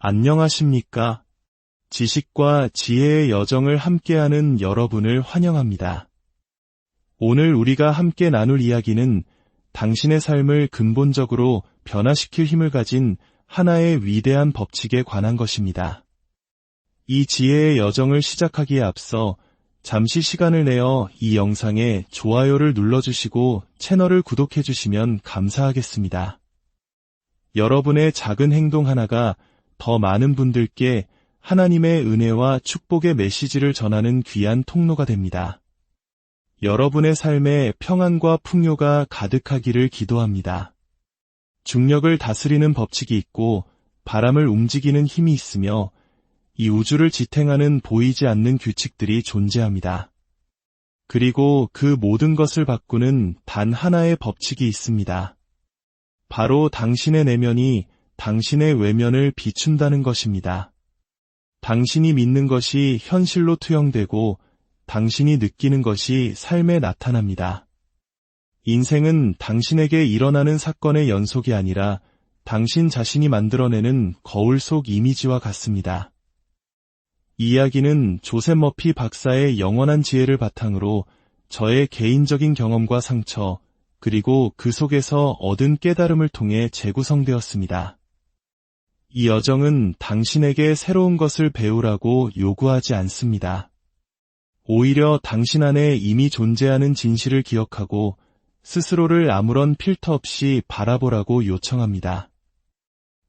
안녕하십니까? 지식과 지혜의 여정을 함께하는 여러분을 환영합니다. 오늘 우리가 함께 나눌 이야기는 당신의 삶을 근본적으로 변화시킬 힘을 가진 하나의 위대한 법칙에 관한 것입니다. 이 지혜의 여정을 시작하기에 앞서 잠시 시간을 내어 이 영상에 좋아요를 눌러주시고 채널을 구독해주시면 감사하겠습니다. 여러분의 작은 행동 하나가 더 많은 분들께 하나님의 은혜와 축복의 메시지를 전하는 귀한 통로가 됩니다. 여러분의 삶에 평안과 풍요가 가득하기를 기도합니다. 중력을 다스리는 법칙이 있고 바람을 움직이는 힘이 있으며 이 우주를 지탱하는 보이지 않는 규칙들이 존재합니다. 그리고 그 모든 것을 바꾸는 단 하나의 법칙이 있습니다. 바로 당신의 내면이 당신의 외면을 비춘다는 것입니다. 당신이 믿는 것이 현실로 투영되고 당신이 느끼는 것이 삶에 나타납니다. 인생은 당신에게 일어나는 사건의 연속이 아니라 당신 자신이 만들어내는 거울 속 이미지와 같습니다. 이 이야기는 조셉 머피 박사의 영원한 지혜를 바탕으로 저의 개인적인 경험과 상처, 그리고 그 속에서 얻은 깨달음을 통해 재구성되었습니다. 이 여정은 당신에게 새로운 것을 배우라고 요구하지 않습니다. 오히려 당신 안에 이미 존재하는 진실을 기억하고 스스로를 아무런 필터 없이 바라보라고 요청합니다.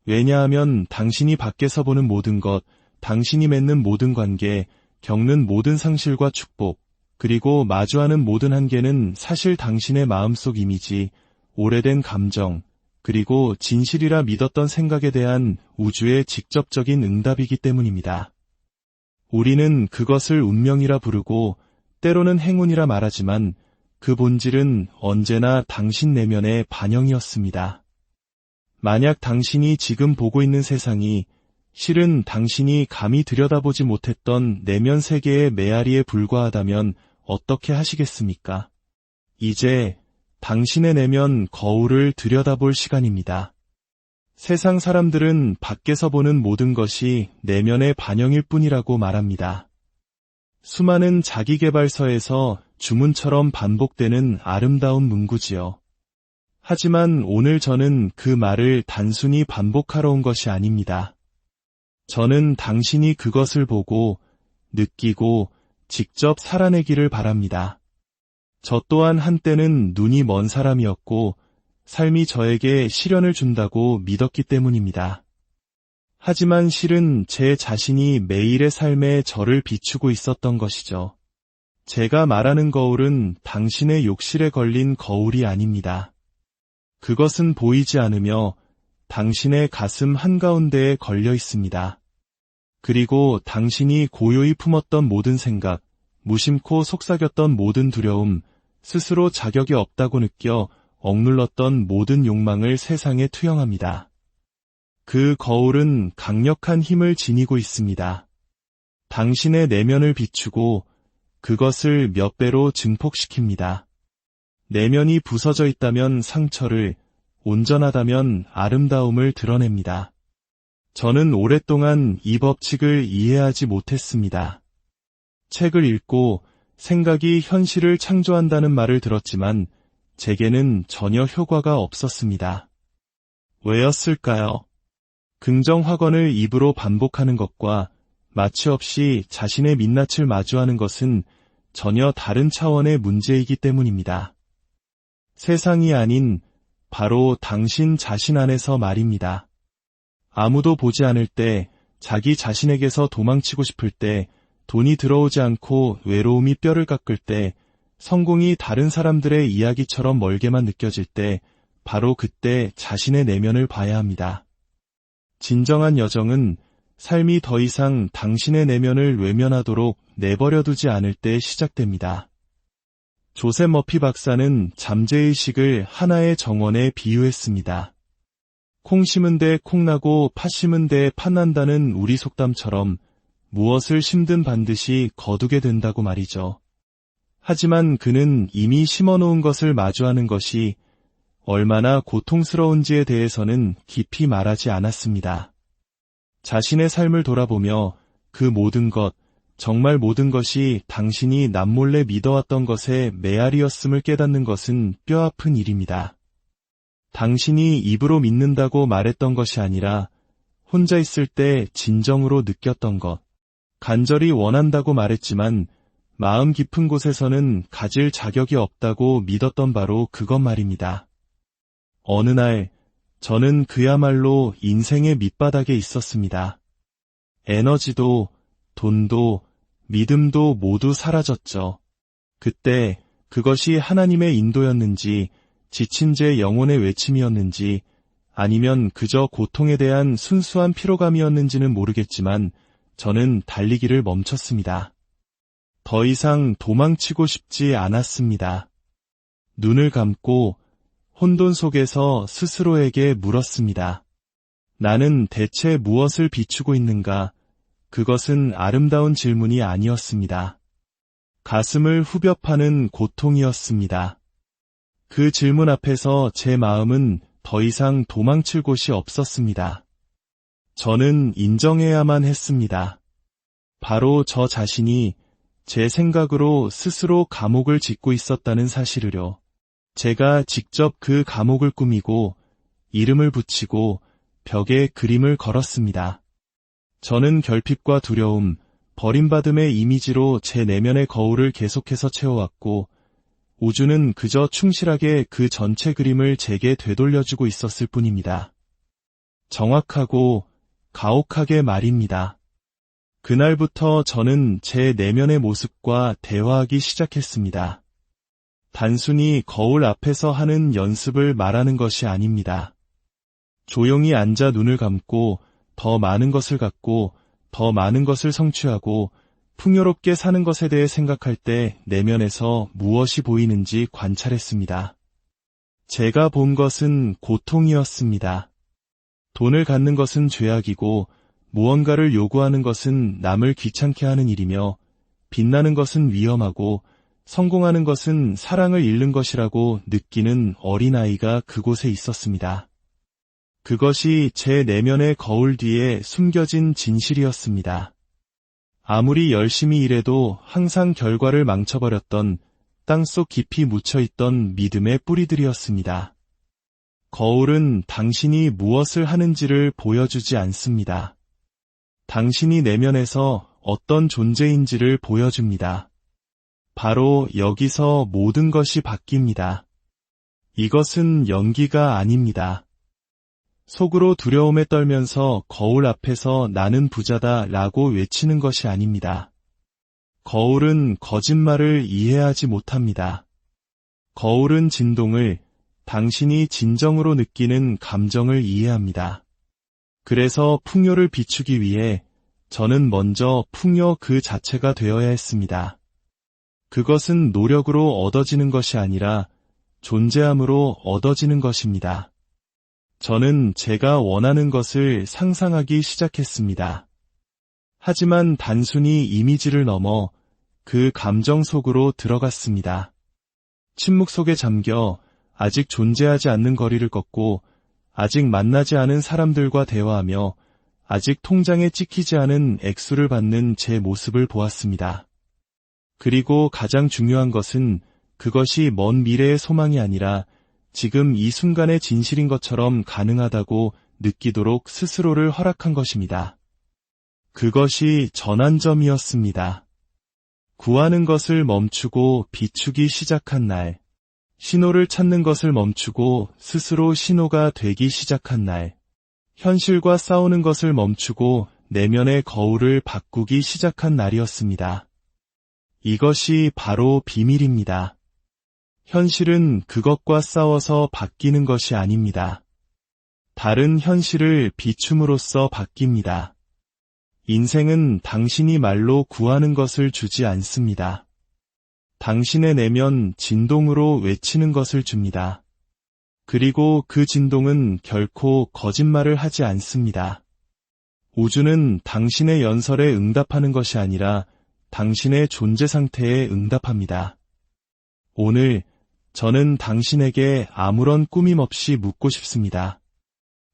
왜냐하면 당신이 밖에서 보는 모든 것, 당신이 맺는 모든 관계, 겪는 모든 상실과 축복, 그리고 마주하는 모든 한계는 사실 당신의 마음속 이미지, 오래된 감정, 그리고 진실이라 믿었던 생각에 대한 우주의 직접적인 응답이기 때문입니다. 우리는 그것을 운명이라 부르고 때로는 행운이라 말하지만 그 본질은 언제나 당신 내면의 반영이었습니다. 만약 당신이 지금 보고 있는 세상이 실은 당신이 감히 들여다보지 못했던 내면 세계의 메아리에 불과하다면 어떻게 하시겠습니까? 이제 당신의 내면 거울을 들여다볼 시간입니다. 세상 사람들은 밖에서 보는 모든 것이 내면의 반영일 뿐이라고 말합니다. 수많은 자기계발서에서 주문처럼 반복되는 아름다운 문구지요. 하지만 오늘 저는 그 말을 단순히 반복하러 온 것이 아닙니다. 저는 당신이 그것을 보고, 느끼고, 직접 살아내기를 바랍니다. 저 또한 한때는 눈이 먼 사람이었고 삶이 저에게 시련을 준다고 믿었기 때문입니다. 하지만 실은 제 자신이 매일의 삶에 저를 비추고 있었던 것이죠. 제가 말하는 거울은 당신의 욕실에 걸린 거울이 아닙니다. 그것은 보이지 않으며 당신의 가슴 한가운데에 걸려 있습니다. 그리고 당신이 고요히 품었던 모든 생각, 무심코 속삭였던 모든 두려움, 스스로 자격이 없다고 느껴 억눌렀던 모든 욕망을 세상에 투영합니다. 그 거울은 강력한 힘을 지니고 있습니다. 당신의 내면을 비추고 그것을 몇 배로 증폭시킵니다. 내면이 부서져 있다면 상처를, 온전하다면 아름다움을 드러냅니다. 저는 오랫동안 이 법칙을 이해하지 못했습니다. 책을 읽고 생각이 현실을 창조한다는 말을 들었지만 제게는 전혀 효과가 없었습니다. 왜였을까요? 긍정 확언을 입으로 반복하는 것과 마취 없이 자신의 민낯을 마주하는 것은 전혀 다른 차원의 문제이기 때문입니다. 세상이 아닌 바로 당신 자신 안에서 말입니다. 아무도 보지 않을 때, 자기 자신에게서 도망치고 싶을 때, 돈이 들어오지 않고 외로움이 뼈를 깎을 때, 성공이 다른 사람들의 이야기처럼 멀게만 느껴질 때, 바로 그때 자신의 내면을 봐야 합니다. 진정한 여정은 삶이 더 이상 당신의 내면을 외면하도록 내버려두지 않을 때 시작됩니다. 조셉 머피 박사는 잠재의식을 하나의 정원에 비유했습니다. 콩 심은 데 콩나고 팥 심은 데 팥난다는 우리 속담처럼 무엇을 심든 반드시 거두게 된다고 말이죠. 하지만 그는 이미 심어놓은 것을 마주하는 것이 얼마나 고통스러운지에 대해서는 깊이 말하지 않았습니다. 자신의 삶을 돌아보며 그 모든 것, 정말 모든 것이 당신이 남몰래 믿어왔던 것의 메아리였음을 깨닫는 것은 뼈아픈 일입니다. 당신이 입으로 믿는다고 말했던 것이 아니라 혼자 있을 때 진정으로 느꼈던 것, 간절히 원한다고 말했지만 마음 깊은 곳에서는 가질 자격이 없다고 믿었던 바로 그것 말입니다. 어느 날 저는 그야말로 인생의 밑바닥에 있었습니다. 에너지도, 돈도, 믿음도 모두 사라졌죠. 그때 그것이 하나님의 인도였는지, 지친 제 영혼의 외침이었는지, 아니면 그저 고통에 대한 순수한 피로감이었는지는 모르겠지만 저는 달리기를 멈췄습니다. 더 이상 도망치고 싶지 않았습니다. 눈을 감고 혼돈 속에서 스스로에게 물었습니다. 나는 대체 무엇을 비추고 있는가? 그것은 아름다운 질문이 아니었습니다. 가슴을 후벼 파는 고통이었습니다. 그 질문 앞에서 제 마음은 더 이상 도망칠 곳이 없었습니다. 저는 인정해야만 했습니다. 바로 저 자신이 제 생각으로 스스로 감옥을 짓고 있었다는 사실을요. 제가 직접 그 감옥을 꾸미고 이름을 붙이고 벽에 그림을 걸었습니다. 저는 결핍과 두려움, 버림받음의 이미지로 제 내면의 거울을 계속해서 채워왔고 우주는 그저 충실하게 그 전체 그림을 제게 되돌려주고 있었을 뿐입니다. 정확하고 가혹하게 말입니다. 그날부터 저는 제 내면의 모습과 대화하기 시작했습니다. 단순히 거울 앞에서 하는 연습을 말하는 것이 아닙니다. 조용히 앉아 눈을 감고 더 많은 것을 갖고 더 많은 것을 성취하고 풍요롭게 사는 것에 대해 생각할 때 내면에서 무엇이 보이는지 관찰했습니다. 제가 본 것은 고통이었습니다. 돈을 갖는 것은 죄악이고 무언가를 요구하는 것은 남을 귀찮게 하는 일이며 빛나는 것은 위험하고 성공하는 것은 사랑을 잃는 것이라고 느끼는 어린아이가 그곳에 있었습니다. 그것이 제 내면의 거울 뒤에 숨겨진 진실이었습니다. 아무리 열심히 일해도 항상 결과를 망쳐버렸던 땅속 깊이 묻혀있던 믿음의 뿌리들이었습니다. 거울은 당신이 무엇을 하는지를 보여주지 않습니다. 당신이 내면에서 어떤 존재인지를 보여줍니다. 바로 여기서 모든 것이 바뀝니다. 이것은 연기가 아닙니다. 속으로 두려움에 떨면서 거울 앞에서 나는 부자다 라고 외치는 것이 아닙니다. 거울은 거짓말을 이해하지 못합니다. 거울은 진동을, 당신이 진정으로 느끼는 감정을 이해합니다. 그래서 풍요를 비추기 위해 저는 먼저 풍요 그 자체가 되어야 했습니다. 그것은 노력으로 얻어지는 것이 아니라 존재함으로 얻어지는 것입니다. 저는 제가 원하는 것을 상상하기 시작했습니다. 하지만 단순히 이미지를 넘어 그 감정 속으로 들어갔습니다. 침묵 속에 잠겨 아직 존재하지 않는 거리를 걷고 아직 만나지 않은 사람들과 대화하며 아직 통장에 찍히지 않은 액수를 받는 제 모습을 보았습니다. 그리고 가장 중요한 것은 그것이 먼 미래의 소망이 아니라 지금 이 순간의 진실인 것처럼 가능하다고 느끼도록 스스로를 허락한 것입니다. 그것이 전환점이었습니다. 구하는 것을 멈추고 비추기 시작한 날, 신호를 찾는 것을 멈추고 스스로 신호가 되기 시작한 날, 현실과 싸우는 것을 멈추고 내면의 거울을 바꾸기 시작한 날이었습니다. 이것이 바로 비밀입니다. 현실은 그것과 싸워서 바뀌는 것이 아닙니다. 다른 현실을 비춤으로써 바뀝니다. 인생은 당신이 말로 구하는 것을 주지 않습니다. 당신의 내면 진동으로 외치는 것을 줍니다. 그리고 그 진동은 결코 거짓말을 하지 않습니다. 우주는 당신의 연설에 응답하는 것이 아니라 당신의 존재 상태에 응답합니다. 오늘 저는 당신에게 아무런 꾸밈 없이 묻고 싶습니다.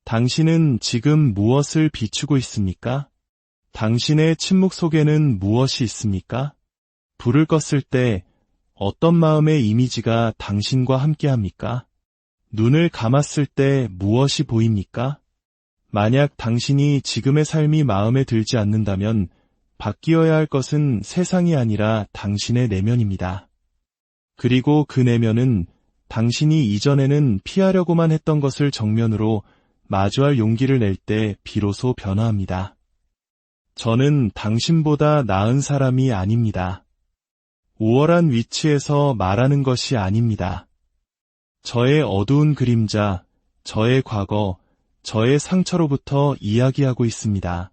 당신은 지금 무엇을 비추고 있습니까? 당신의 침묵 속에는 무엇이 있습니까? 불을 껐을 때 어떤 마음의 이미지가 당신과 함께합니까? 눈을 감았을 때 무엇이 보입니까? 만약 당신이 지금의 삶이 마음에 들지 않는다면 바뀌어야 할 것은 세상이 아니라 당신의 내면입니다. 그리고 그 내면은 당신이 이전에는 피하려고만 했던 것을 정면으로 마주할 용기를 낼 때 비로소 변화합니다. 저는 당신보다 나은 사람이 아닙니다. 우월한 위치에서 말하는 것이 아닙니다. 저의 어두운 그림자, 저의 과거, 저의 상처로부터 이야기하고 있습니다.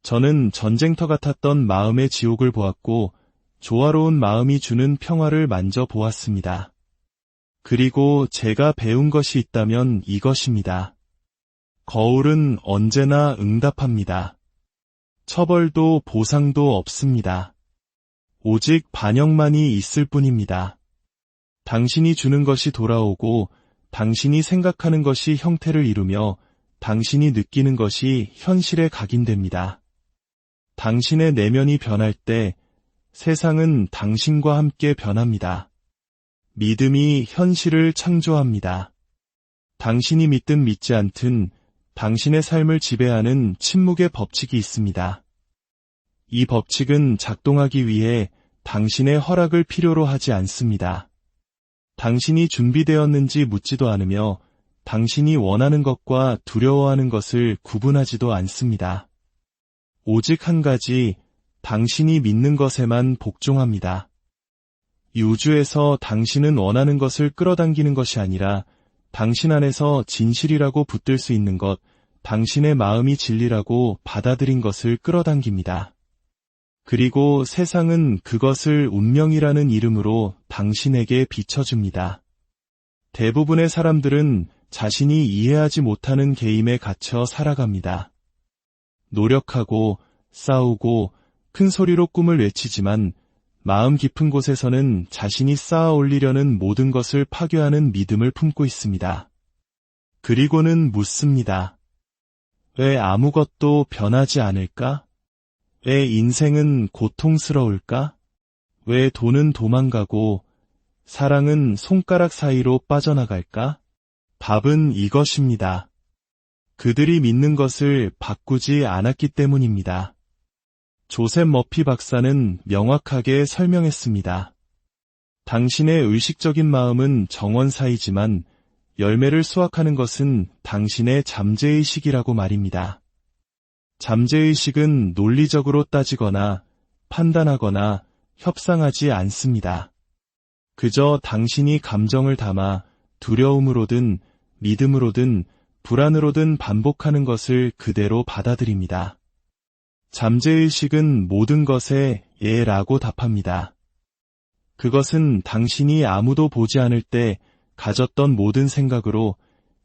저는 전쟁터 같았던 마음의 지옥을 보았고 조화로운 마음이 주는 평화를 만져보았습니다. 그리고 제가 배운 것이 있다면 이것입니다. 거울은 언제나 응답합니다. 처벌도 보상도 없습니다. 오직 반영만이 있을 뿐입니다. 당신이 주는 것이 돌아오고 당신이 생각하는 것이 형태를 이루며 당신이 느끼는 것이 현실에 각인됩니다. 당신의 내면이 변할 때 세상은 당신과 함께 변합니다. 믿음이 현실을 창조합니다. 당신이 믿든 믿지 않든 당신의 삶을 지배하는 침묵의 법칙이 있습니다. 이 법칙은 작동하기 위해 당신의 허락을 필요로 하지 않습니다. 당신이 준비되었는지 묻지도 않으며 당신이 원하는 것과 두려워하는 것을 구분하지도 않습니다. 오직 한 가지, 당신이 믿는 것에만 복종합니다. 이 우주에서 당신은 원하는 것을 끌어당기는 것이 아니라 당신 안에서 진실이라고 붙들 수 있는 것, 당신의 마음이 진리라고 받아들인 것을 끌어당깁니다. 그리고 세상은 그것을 운명이라는 이름으로 당신에게 비춰줍니다. 대부분의 사람들은 자신이 이해하지 못하는 게임에 갇혀 살아갑니다. 노력하고 싸우고 큰 소리로 꿈을 외치지만 마음 깊은 곳에서는 자신이 쌓아 올리려는 모든 것을 파괴하는 믿음을 품고 있습니다. 그리고는 묻습니다. 왜 아무것도 변하지 않을까? 왜 인생은 고통스러울까? 왜 돈은 도망가고 사랑은 손가락 사이로 빠져나갈까? 답은 이것입니다. 그들이 믿는 것을 바꾸지 않았기 때문입니다. 조셉 머피 박사는 명확하게 설명했습니다. 당신의 의식적인 마음은 정원사이지만 열매를 수확하는 것은 당신의 잠재의식이라고 말입니다. 잠재의식은 논리적으로 따지거나 판단하거나 협상하지 않습니다. 그저 당신이 감정을 담아 두려움으로든 믿음으로든 불안으로든 반복하는 것을 그대로 받아들입니다. 잠재의식은 모든 것에 예라고 답합니다. 그것은 당신이 아무도 보지 않을 때 가졌던 모든 생각으로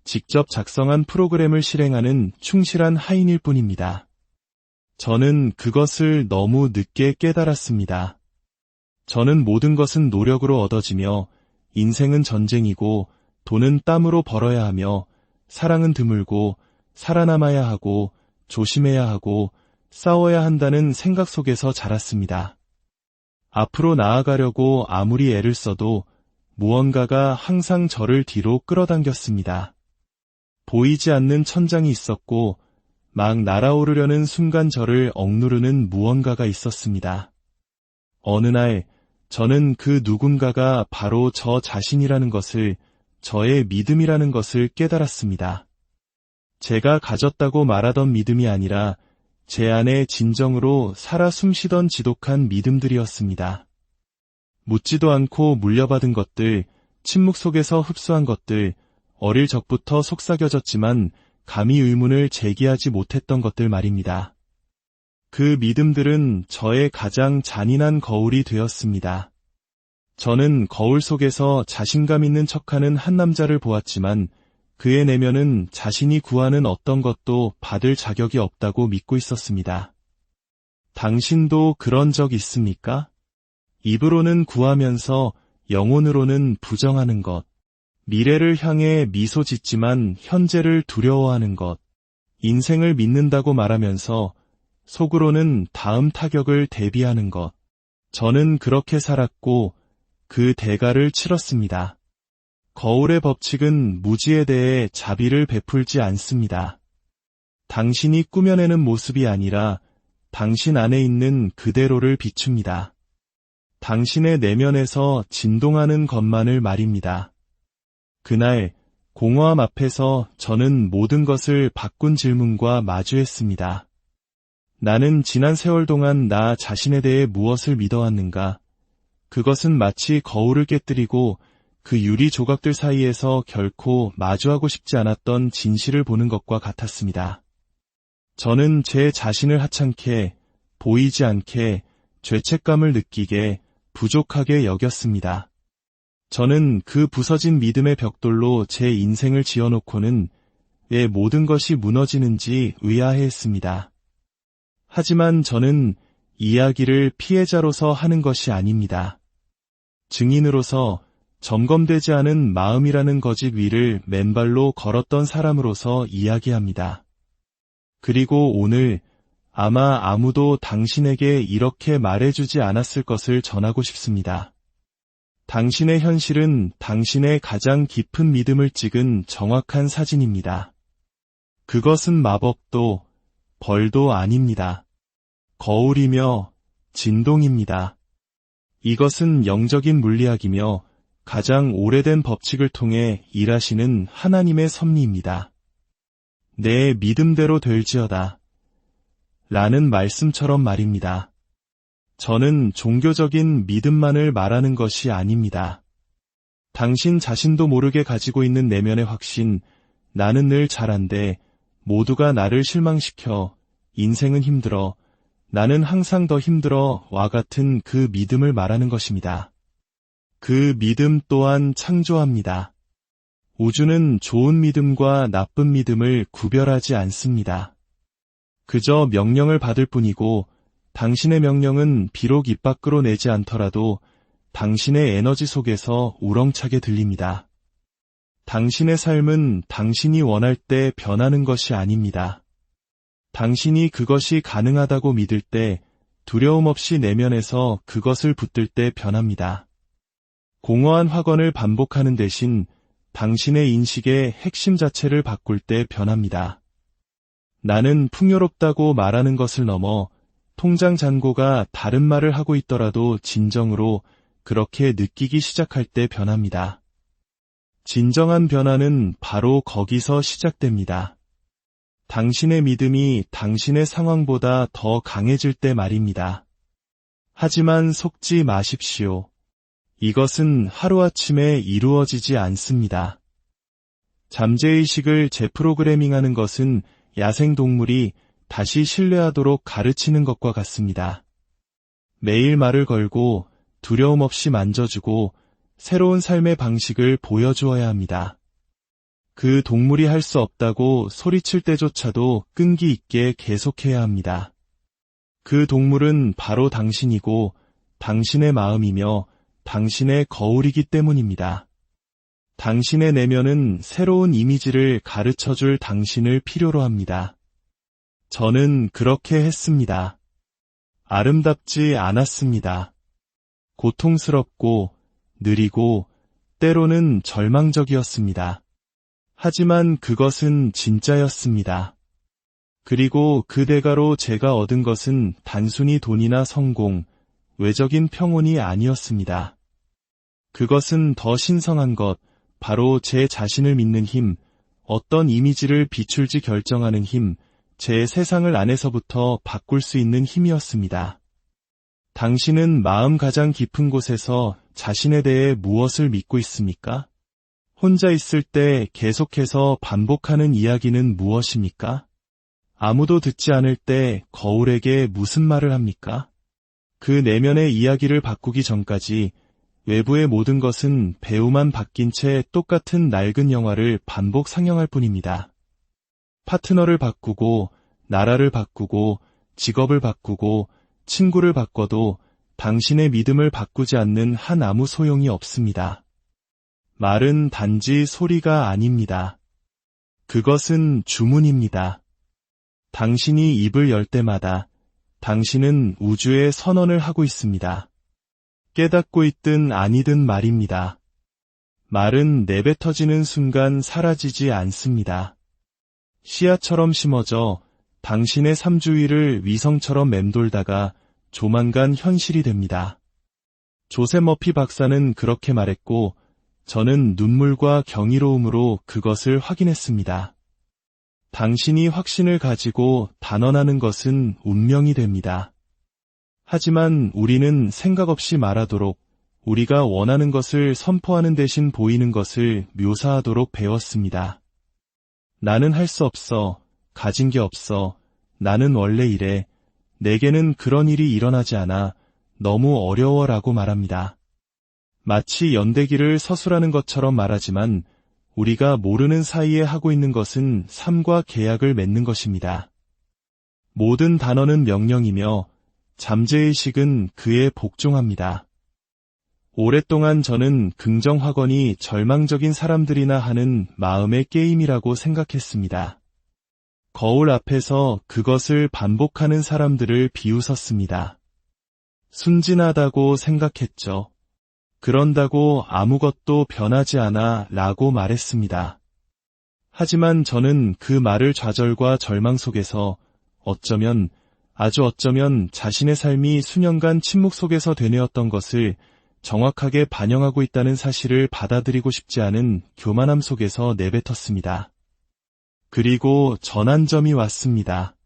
직접 작성한 프로그램을 실행하는 충실한 하인일 뿐입니다. 저는 그것을 너무 늦게 깨달았습니다. 저는 모든 것은 노력으로 얻어지며 인생은 전쟁이고 돈은 땀으로 벌어야 하며 사랑은 드물고 살아남아야 하고 조심해야 하고 싸워야 한다는 생각 속에서 자랐습니다. 앞으로 나아가려고 아무리 애를 써도 무언가가 항상 저를 뒤로 끌어당겼습니다. 보이지 않는 천장이 있었고 막 날아오르려는 순간 저를 억누르는 무언가가 있었습니다. 어느 날 저는 그 누군가가 바로 저 자신이라는 것을, 저의 믿음이라는 것을 깨달았습니다. 제가 가졌다고 말하던 믿음이 아니라 제 안에 진정으로 살아 숨쉬던 지독한 믿음들이었습니다. 묻지도 않고 물려받은 것들, 침묵 속에서 흡수한 것들, 어릴 적부터 속삭여졌지만 감히 의문을 제기하지 못했던 것들 말입니다. 그 믿음들은 저의 가장 잔인한 거울이 되었습니다. 저는 거울 속에서 자신감 있는 척하는 한 남자를 보았지만 그의 내면은 자신이 구하는 어떤 것도 받을 자격이 없다고 믿고 있었습니다. 당신도 그런 적 있습니까? 입으로는 구하면서 영혼으로는 부정하는 것, 미래를 향해 미소 짓지만 현재를 두려워하는 것, 인생을 믿는다고 말하면서 속으로는 다음 타격을 대비하는 것. 저는 그렇게 살았고 그 대가를 치렀습니다. 거울의 법칙은 무지에 대해 자비를 베풀지 않습니다. 당신이 꾸며내는 모습이 아니라 당신 안에 있는 그대로를 비춥니다. 당신의 내면에서 진동하는 것만을 말입니다. 그날 공허함 앞에서 저는 모든 것을 바꾼 질문과 마주했습니다. 나는 지난 세월 동안 나 자신에 대해 무엇을 믿어왔는가? 그것은 마치 거울을 깨뜨리고 그 유리 조각들 사이에서 결코 마주하고 싶지 않았던 진실을 보는 것과 같았습니다. 저는 제 자신을 하찮게, 보이지 않게, 죄책감을 느끼게, 부족하게 여겼습니다. 저는 그 부서진 믿음의 벽돌로 제 인생을 지어놓고는 왜 모든 것이 무너지는지 의아해했습니다. 하지만 저는 이야기를 피해자로서 하는 것이 아닙니다. 증인으로서 점검되지 않은 마음이라는 거짓 위를 맨발로 걸었던 사람으로서 이야기합니다. 그리고 오늘 아마 아무도 당신에게 이렇게 말해주지 않았을 것을 전하고 싶습니다. 당신의 현실은 당신의 가장 깊은 믿음을 찍은 정확한 사진입니다. 그것은 마법도 벌도 아닙니다. 거울이며 진동입니다. 이것은 영적인 물리학이며 가장 오래된 법칙을 통해 일하시는 하나님의 섭리입니다. 내 믿음대로 될지어다. 라는 말씀처럼 말입니다. 저는 종교적인 믿음만을 말하는 것이 아닙니다. 당신 자신도 모르게 가지고 있는 내면의 확신, 나는 늘 잘한데 모두가 나를 실망시켜, 인생은 힘들어, 나는 항상 더 힘들어 와 같은 그 믿음을 말하는 것입니다. 그 믿음 또한 창조합니다. 우주는 좋은 믿음과 나쁜 믿음을 구별하지 않습니다. 그저 명령을 받을 뿐이고 당신의 명령은 비록 입 밖으로 내지 않더라도 당신의 에너지 속에서 우렁차게 들립니다. 당신의 삶은 당신이 원할 때 변하는 것이 아닙니다. 당신이 그것이 가능하다고 믿을 때 두려움 없이 내면에서 그것을 붙들 때 변합니다. 공허한 확언을 반복하는 대신 당신의 인식의 핵심 자체를 바꿀 때 변합니다. 나는 풍요롭다고 말하는 것을 넘어 통장 잔고가 다른 말을 하고 있더라도 진정으로 그렇게 느끼기 시작할 때 변합니다. 진정한 변화는 바로 거기서 시작됩니다. 당신의 믿음이 당신의 상황보다 더 강해질 때 말입니다. 하지만 속지 마십시오. 이것은 하루아침에 이루어지지 않습니다. 잠재의식을 재프로그래밍하는 것은 야생동물이 다시 신뢰하도록 가르치는 것과 같습니다. 매일 말을 걸고 두려움 없이 만져주고 새로운 삶의 방식을 보여주어야 합니다. 그 동물이 할 수 없다고 소리칠 때조차도 끈기 있게 계속해야 합니다. 그 동물은 바로 당신이고 당신의 마음이며 당신의 거울이기 때문입니다. 당신의 내면은 새로운 이미지를 가르쳐줄 당신을 필요로 합니다. 저는 그렇게 했습니다. 아름답지 않았습니다. 고통스럽고 느리고 때로는 절망적이었습니다. 하지만 그것은 진짜였습니다. 그리고 그 대가로 제가 얻은 것은 단순히 돈이나 성공, 외적인 평온이 아니었습니다. 그것은 더 신성한 것, 바로 제 자신을 믿는 힘, 어떤 이미지를 비출지 결정하는 힘, 제 세상을 안에서부터 바꿀 수 있는 힘이었습니다. 당신은 마음 가장 깊은 곳에서 자신에 대해 무엇을 믿고 있습니까? 혼자 있을 때 계속해서 반복하는 이야기는 무엇입니까? 아무도 듣지 않을 때 거울에게 무슨 말을 합니까? 그 내면의 이야기를 바꾸기 전까지 외부의 모든 것은 배우만 바뀐 채 똑같은 낡은 영화를 반복 상영할 뿐입니다. 파트너를 바꾸고, 나라를 바꾸고, 직업을 바꾸고, 친구를 바꿔도 당신의 믿음을 바꾸지 않는 한 아무 소용이 없습니다. 말은 단지 소리가 아닙니다. 그것은 주문입니다. 당신이 입을 열 때마다 당신은 우주에 선언을 하고 있습니다. 깨닫고 있든 아니든 말입니다. 말은 내뱉어지는 순간 사라지지 않습니다. 씨앗처럼 심어져 당신의 삶 주위를 위성처럼 맴돌다가 조만간 현실이 됩니다. 조세 머피 박사는 그렇게 말했고 저는 눈물과 경이로움으로 그것을 확인했습니다. 당신이 확신을 가지고 단언하는 것은 운명이 됩니다. 하지만 우리는 생각 없이 말하도록 우리가 원하는 것을 선포하는 대신 보이는 것을 묘사하도록 배웠습니다. 나는 할 수 없어. 가진 게 없어. 나는 원래 이래. 내게는 그런 일이 일어나지 않아. 너무 어려워라고 말합니다. 마치 연대기를 서술하는 것처럼 말하지만 우리가 모르는 사이에 하고 있는 것은 삶과 계약을 맺는 것입니다. 모든 단어는 명령이며 잠재의식은 그에 복종합니다. 오랫동안 저는 긍정확언이 절망적인 사람들이나 하는 마음의 게임이라고 생각했습니다. 거울 앞에서 그것을 반복하는 사람들을 비웃었습니다. 순진하다고 생각했죠. 그런다고 아무것도 변하지 않아 라고 말했습니다. 하지만 저는 그 말을 좌절과 절망 속에서 어쩌면, 아주 어쩌면 자신의 삶이 수년간 침묵 속에서 되뇌었던 것을 정확하게 반영하고 있다는 사실을 받아들이고 싶지 않은 교만함 속에서 내뱉었습니다. 그리고 전환점이 왔습니다.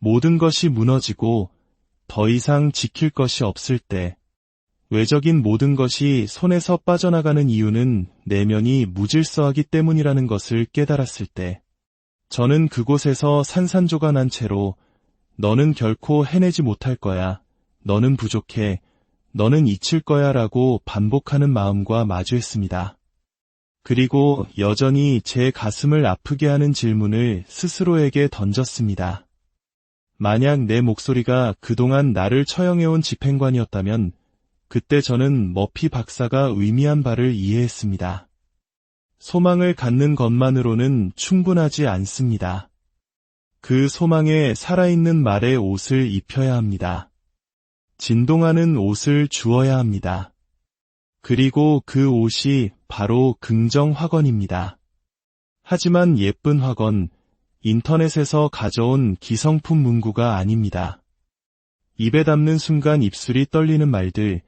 모든 것이 무너지고 더 이상 지킬 것이 없을 때, 외적인 모든 것이 손에서 빠져나가는 이유는 내면이 무질서하기 때문이라는 것을 깨달았을 때, 저는 그곳에서 산산조각 난 채로 너는 결코 해내지 못할 거야, 너는 부족해, 너는 잊힐 거야 라고 반복하는 마음과 마주했습니다. 그리고 여전히 제 가슴을 아프게 하는 질문을 스스로에게 던졌습니다. 만약 내 목소리가 그동안 나를 처형해온 집행관이었다면 그때 저는 머피 박사가 의미한 바를 이해했습니다. 소망을 갖는 것만으로는 충분하지 않습니다. 그 소망에 살아있는 말의 옷을 입혀야 합니다. 진동하는 옷을 주어야 합니다. 그리고 그 옷이 바로 긍정 확언입니다. 하지만 예쁜 확언, 인터넷에서 가져온 기성품 문구가 아닙니다. 입에 담는 순간 입술이 떨리는 말들,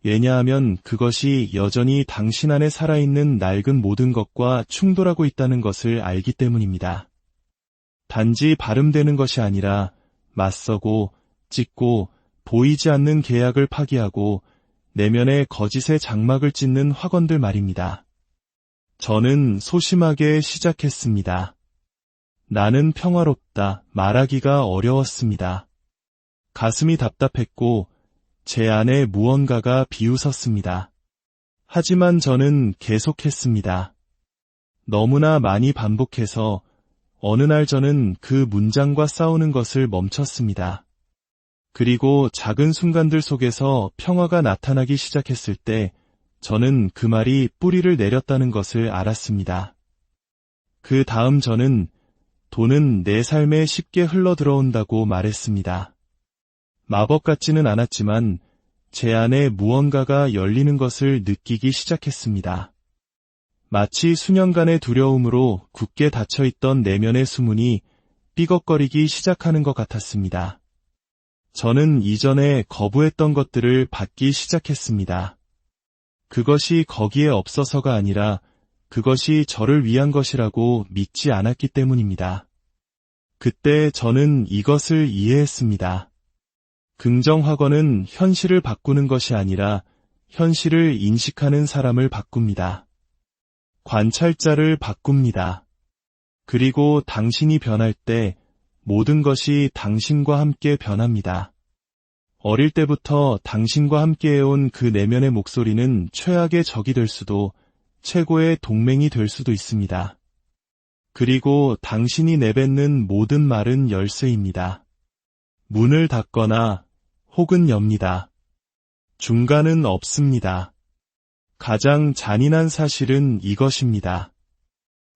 왜냐하면 그것이 여전히 당신 안에 살아있는 낡은 모든 것과 충돌하고 있다는 것을 알기 때문입니다. 단지 발음되는 것이 아니라 맞서고, 찢고, 보이지 않는 계약을 파기하고 내면의 거짓의 장막을 찢는 확언들 말입니다. 저는 소심하게 시작했습니다. 나는 평화롭다 말하기가 어려웠습니다. 가슴이 답답했고 제 안에 무언가가 비웃었습니다. 하지만 저는 계속했습니다. 너무나 많이 반복해서 어느 날 저는 그 문장과 싸우는 것을 멈췄습니다. 그리고 작은 순간들 속에서 평화가 나타나기 시작했을 때 저는 그 말이 뿌리를 내렸다는 것을 알았습니다. 그 다음 저는 돈은 내 삶에 쉽게 흘러들어온다고 말했습니다. 마법 같지는 않았지만 제 안에 무언가가 열리는 것을 느끼기 시작했습니다. 마치 수년간의 두려움으로 굳게 닫혀있던 내면의 수문이 삐걱거리기 시작하는 것 같았습니다. 저는 이전에 거부했던 것들을 받기 시작했습니다. 그것이 거기에 없어서가 아니라 그것이 저를 위한 것이라고 믿지 않았기 때문입니다. 그때 저는 이것을 이해했습니다. 긍정 확언은 현실을 바꾸는 것이 아니라 현실을 인식하는 사람을 바꿉니다. 관찰자를 바꿉니다. 그리고 당신이 변할 때 모든 것이 당신과 함께 변합니다. 어릴 때부터 당신과 함께 해온 그 내면의 목소리는 최악의 적이 될 수도 최고의 동맹이 될 수도 있습니다. 그리고 당신이 내뱉는 모든 말은 열쇠입니다. 문을 닫거나 혹은 엽니다. 중간은 없습니다. 가장 잔인한 사실은 이것입니다.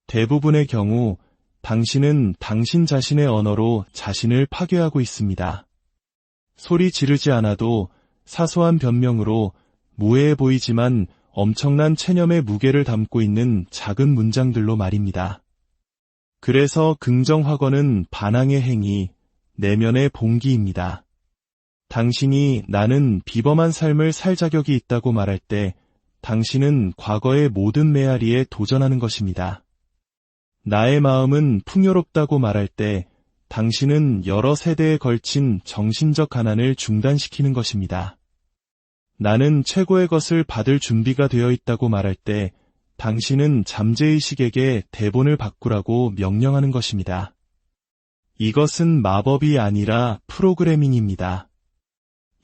대부분의 경우 당신은 당신 자신의 언어로 자신을 파괴하고 있습니다. 소리 지르지 않아도 사소한 변명으로 무해해 보이지만 엄청난 체념의 무게를 담고 있는 작은 문장들로 말입니다. 그래서 긍정확언은 반항의 행위, 내면의 봉기입니다. 당신이 나는 비범한 삶을 살 자격이 있다고 말할 때 당신은 과거의 모든 메아리에 도전하는 것입니다. 나의 마음은 풍요롭다고 말할 때 당신은 여러 세대에 걸친 정신적 가난을 중단시키는 것입니다. 나는 최고의 것을 받을 준비가 되어 있다고 말할 때 당신은 잠재의식에게 대본을 바꾸라고 명령하는 것입니다. 이것은 마법이 아니라 프로그래밍입니다.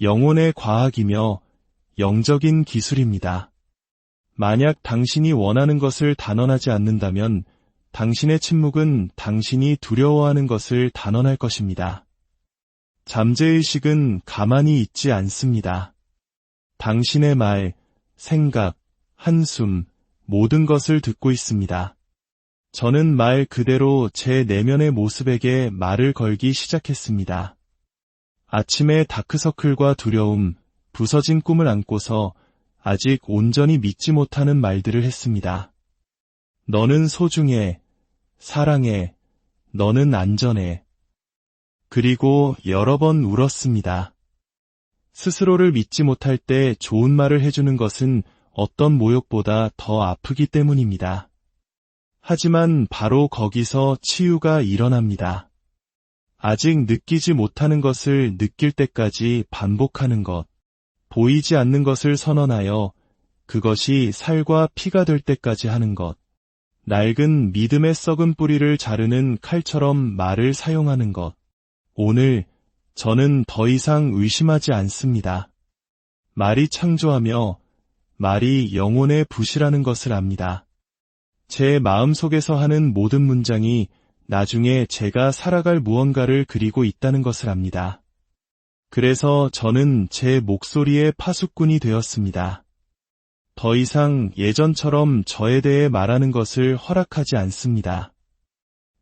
영혼의 과학이며 영적인 기술입니다. 만약 당신이 원하는 것을 단언하지 않는다면 당신의 침묵은 당신이 두려워하는 것을 단언할 것입니다. 잠재의식은 가만히 있지 않습니다. 당신의 말, 생각, 한숨, 모든 것을 듣고 있습니다. 저는 말 그대로 제 내면의 모습에게 말을 걸기 시작했습니다. 아침에 다크서클과 두려움, 부서진 꿈을 안고서 아직 온전히 믿지 못하는 말들을 했습니다. 너는 소중해, 사랑해, 너는 안전해. 그리고 여러 번 울었습니다. 스스로를 믿지 못할 때 좋은 말을 해주는 것은 어떤 모욕보다 더 아프기 때문입니다. 하지만 바로 거기서 치유가 일어납니다. 아직 느끼지 못하는 것을 느낄 때까지 반복하는 것, 보이지 않는 것을 선언하여 그것이 살과 피가 될 때까지 하는 것, 낡은 믿음의 썩은 뿌리를 자르는 칼처럼 말을 사용하는 것. 오늘 저는 더 이상 의심하지 않습니다. 말이 창조하며 말이 영혼의 붓이라는 것을 압니다. 제 마음속에서 하는 모든 문장이 나중에 제가 살아갈 무언가를 그리고 있다는 것을 압니다. 그래서 저는 제 목소리의 파수꾼이 되었습니다. 더 이상 예전처럼 저에 대해 말하는 것을 허락하지 않습니다.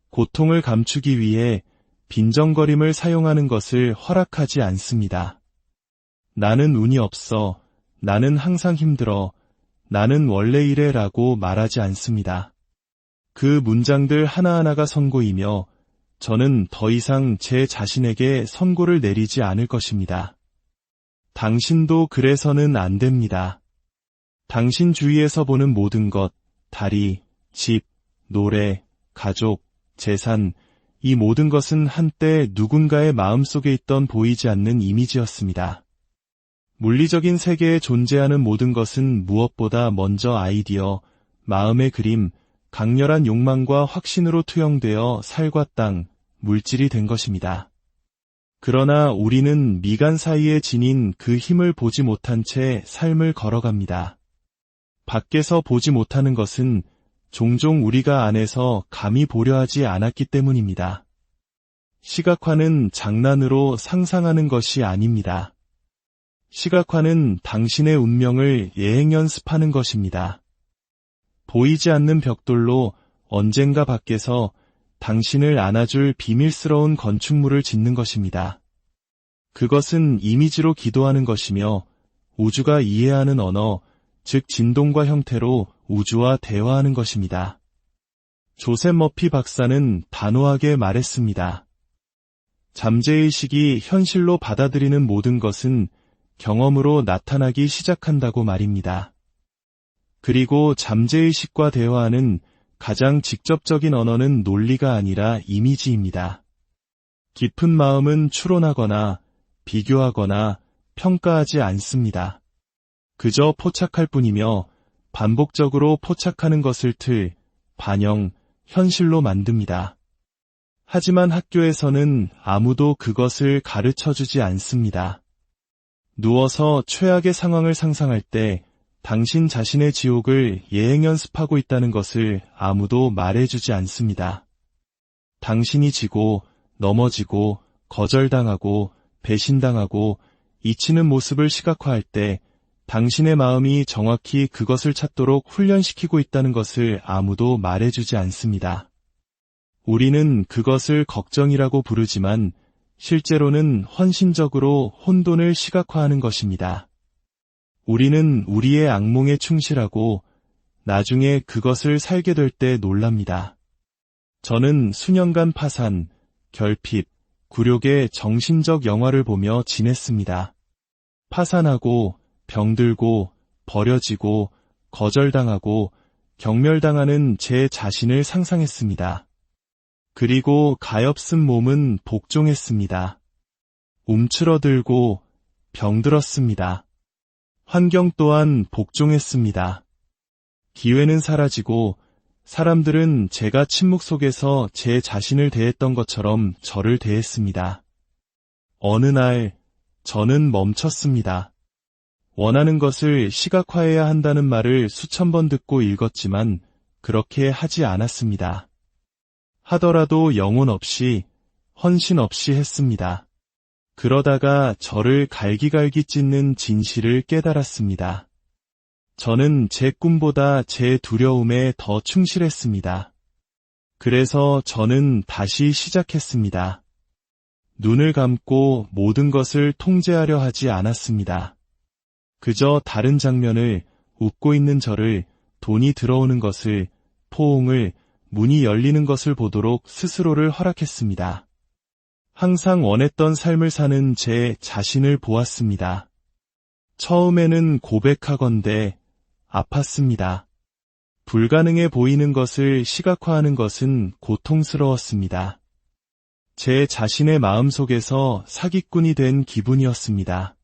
고통을 감추기 위해 빈정거림을 사용하는 것을 허락하지 않습니다. 나는 운이 없어, 나는 항상 힘들어, 나는 원래 이래 라고 말하지 않습니다. 그 문장들 하나하나가 선고이며 저는 더 이상 제 자신에게 선고를 내리지 않을 것입니다. 당신도 그래서는 안 됩니다. 당신 주위에서 보는 모든 것, 다리, 집, 노래, 가족, 재산, 이 모든 것은 한때 누군가의 마음속에 있던 보이지 않는 이미지였습니다. 물리적인 세계에 존재하는 모든 것은 무엇보다 먼저 아이디어, 마음의 그림, 강렬한 욕망과 확신으로 투영되어 살과 땅, 물질이 된 것입니다. 그러나 우리는 미간 사이에 지닌 그 힘을 보지 못한 채 삶을 걸어갑니다. 밖에서 보지 못하는 것은 종종 우리가 안에서 감히 보려 하지 않았기 때문입니다. 시각화는 장난으로 상상하는 것이 아닙니다. 시각화는 당신의 운명을 예행 연습하는 것입니다. 보이지 않는 벽돌로 언젠가 밖에서 당신을 안아줄 비밀스러운 건축물을 짓는 것입니다. 그것은 이미지로 기도하는 것이며 우주가 이해하는 언어, 즉 진동과 형태로 우주와 대화하는 것입니다. 조셉 머피 박사는 단호하게 말했습니다. 잠재의식이 현실로 받아들이는 모든 것은 경험으로 나타나기 시작한다고 말입니다. 그리고 잠재의식과 대화하는 가장 직접적인 언어는 논리가 아니라 이미지입니다. 깊은 마음은 추론하거나 비교하거나 평가하지 않습니다. 그저 포착할 뿐이며 반복적으로 포착하는 것을 틀, 반영, 현실로 만듭니다. 하지만 학교에서는 아무도 그것을 가르쳐주지 않습니다. 누워서 최악의 상황을 상상할 때 당신 자신의 지옥을 예행 연습하고 있다는 것을 아무도 말해주지 않습니다. 당신이 지고, 넘어지고, 거절당하고, 배신당하고, 잊히는 모습을 시각화할 때 당신의 마음이 정확히 그것을 찾도록 훈련시키고 있다는 것을 아무도 말해주지 않습니다. 우리는 그것을 걱정이라고 부르지만 실제로는 헌신적으로 혼돈을 시각화하는 것입니다. 우리는 우리의 악몽에 충실하고 나중에 그것을 살게 될 때 놀랍니다. 저는 수년간 파산, 결핍, 굴욕의 정신적 영화를 보며 지냈습니다. 파산하고, 병들고, 버려지고, 거절당하고, 경멸당하는 제 자신을 상상했습니다. 그리고 가엾은 몸은 복종했습니다. 움츠러들고 병들었습니다. 환경 또한 복종했습니다. 기회는 사라지고 사람들은 제가 침묵 속에서 제 자신을 대했던 것처럼 저를 대했습니다. 어느 날 저는 멈췄습니다. 원하는 것을 시각화해야 한다는 말을 수천 번 듣고 읽었지만 그렇게 하지 않았습니다. 하더라도 영혼 없이, 헌신 없이 했습니다. 그러다가 저를 갈기갈기 찢는 진실을 깨달았습니다. 저는 제 꿈보다 제 두려움에 더 충실했습니다. 그래서 저는 다시 시작했습니다. 눈을 감고 모든 것을 통제하려 하지 않았습니다. 그저 다른 장면을, 웃고 있는 저를, 돈이 들어오는 것을, 포옹을, 문이 열리는 것을 보도록 스스로를 허락했습니다. 항상 원했던 삶을 사는 제 자신을 보았습니다. 처음에는 고백하건대 아팠습니다. 불가능해 보이는 것을 시각화하는 것은 고통스러웠습니다. 제 자신의 마음속에서 사기꾼이 된 기분이었습니다.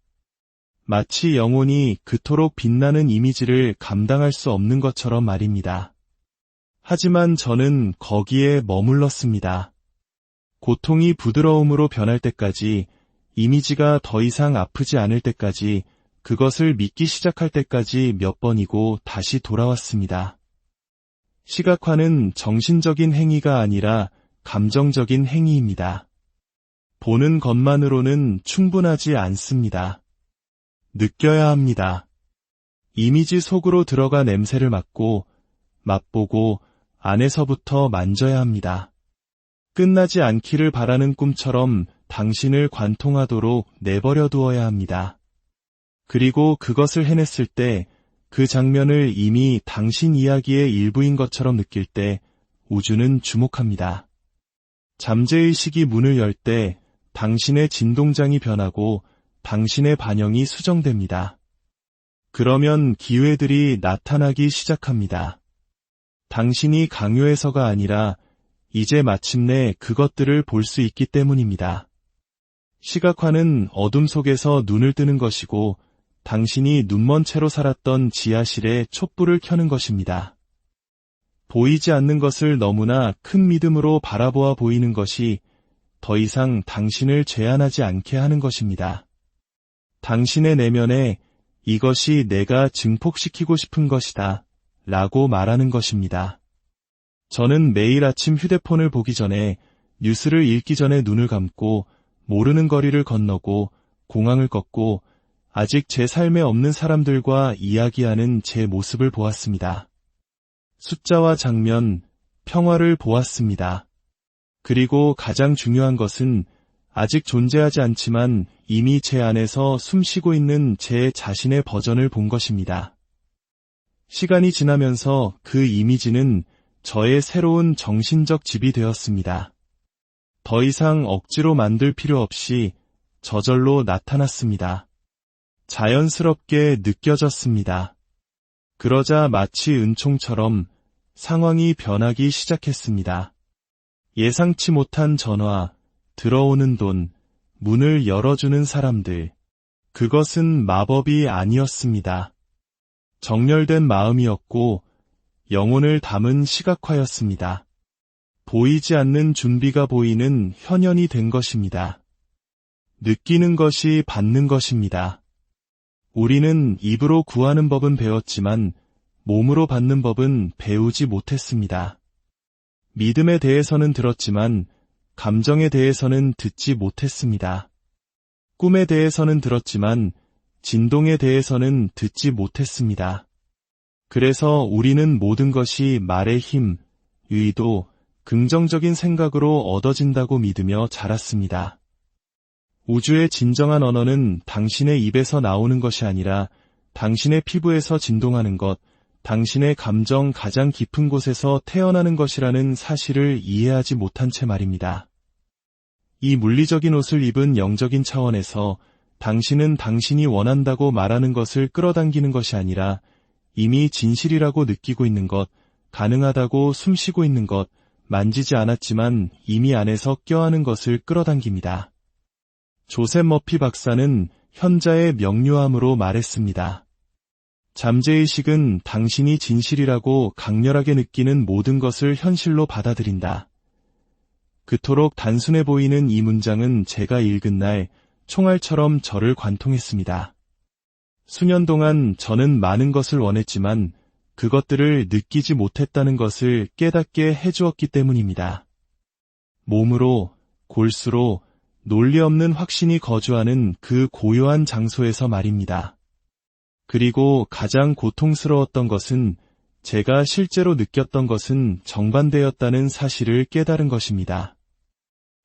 마치 영혼이 그토록 빛나는 이미지를 감당할 수 없는 것처럼 말입니다. 하지만 저는 거기에 머물렀습니다. 고통이 부드러움으로 변할 때까지, 이미지가 더 이상 아프지 않을 때까지, 그것을 믿기 시작할 때까지 몇 번이고 다시 돌아왔습니다. 시각화는 정신적인 행위가 아니라 감정적인 행위입니다. 보는 것만으로는 충분하지 않습니다. 느껴야 합니다. 이미지 속으로 들어가 냄새를 맡고, 맛보고, 안에서부터 만져야 합니다. 끝나지 않기를 바라는 꿈처럼 당신을 관통하도록 내버려 두어야 합니다. 그리고 그것을 해냈을 때 그 장면을 이미 당신 이야기의 일부인 것처럼 느낄 때 우주는 주목합니다. 잠재의식이 문을 열 때 당신의 진동장이 변하고 당신의 반영이 수정됩니다. 그러면 기회들이 나타나기 시작합니다. 당신이 강요해서가 아니라 이제 마침내 그것들을 볼 수 있기 때문입니다. 시각화는 어둠 속에서 눈을 뜨는 것이고 당신이 눈먼 채로 살았던 지하실에 촛불을 켜는 것입니다. 보이지 않는 것을 너무나 큰 믿음으로 바라보아 보이는 것이 더 이상 당신을 제한하지 않게 하는 것입니다. 당신의 내면에 이것이 내가 증폭시키고 싶은 것이다 라고 말하는 것입니다. 저는 매일 아침 휴대폰을 보기 전에, 뉴스를 읽기 전에 눈을 감고 모르는 거리를 건너고 공항을 걷고 아직 제 삶에 없는 사람들과 이야기하는 제 모습을 보았습니다. 숫자와 장면, 평화를 보았습니다. 그리고 가장 중요한 것은 아직 존재하지 않지만 이미 제 안에서 숨쉬고 있는 제 자신의 버전을 본 것입니다. 시간이 지나면서 그 이미지는 저의 새로운 정신적 집이 되었습니다. 더 이상 억지로 만들 필요 없이 저절로 나타났습니다. 자연스럽게 느껴졌습니다. 그러자 마치 은총처럼 상황이 변하기 시작했습니다. 예상치 못한 전화, 들어오는 돈, 문을 열어주는 사람들. 그것은 마법이 아니었습니다. 정렬된 마음이었고 영혼을 담은 시각화였습니다. 보이지 않는 준비가 보이는 현현이 된 것입니다. 느끼는 것이 받는 것입니다. 우리는 입으로 구하는 법은 배웠지만 몸으로 받는 법은 배우지 못했습니다. 믿음에 대해서는 들었지만 감정에 대해서는 듣지 못했습니다. 꿈에 대해서는 들었지만 진동에 대해서는 듣지 못했습니다. 그래서 우리는 모든 것이 말의 힘, 의도, 긍정적인 생각으로 얻어진다고 믿으며 자랐습니다. 우주의 진정한 언어는 당신의 입에서 나오는 것이 아니라 당신의 피부에서 진동하는 것, 당신의 감정 가장 깊은 곳에서 태어나는 것이라는 사실을 이해하지 못한 채 말입니다. 이 물리적인 옷을 입은 영적인 차원에서 당신은 당신이 원한다고 말하는 것을 끌어당기는 것이 아니라 이미 진실이라고 느끼고 있는 것, 가능하다고 숨쉬고 있는 것, 만지지 않았지만 이미 안에서 껴안은 것을 끌어당깁니다. 조셉 머피 박사는 현자의 명료함으로 말했습니다. 잠재의식은 당신이 진실이라고 강렬하게 느끼는 모든 것을 현실로 받아들인다. 그토록 단순해 보이는 이 문장은 제가 읽은 날 총알처럼 저를 관통했습니다. 수년 동안 저는 많은 것을 원했지만 그것들을 느끼지 못했다는 것을 깨닫게 해주었기 때문입니다. 몸으로, 골수로, 논리 없는 확신이 거주하는 그 고요한 장소에서 말입니다. 그리고 가장 고통스러웠던 것은 제가 실제로 느꼈던 것은 정반대였다는 사실을 깨달은 것입니다.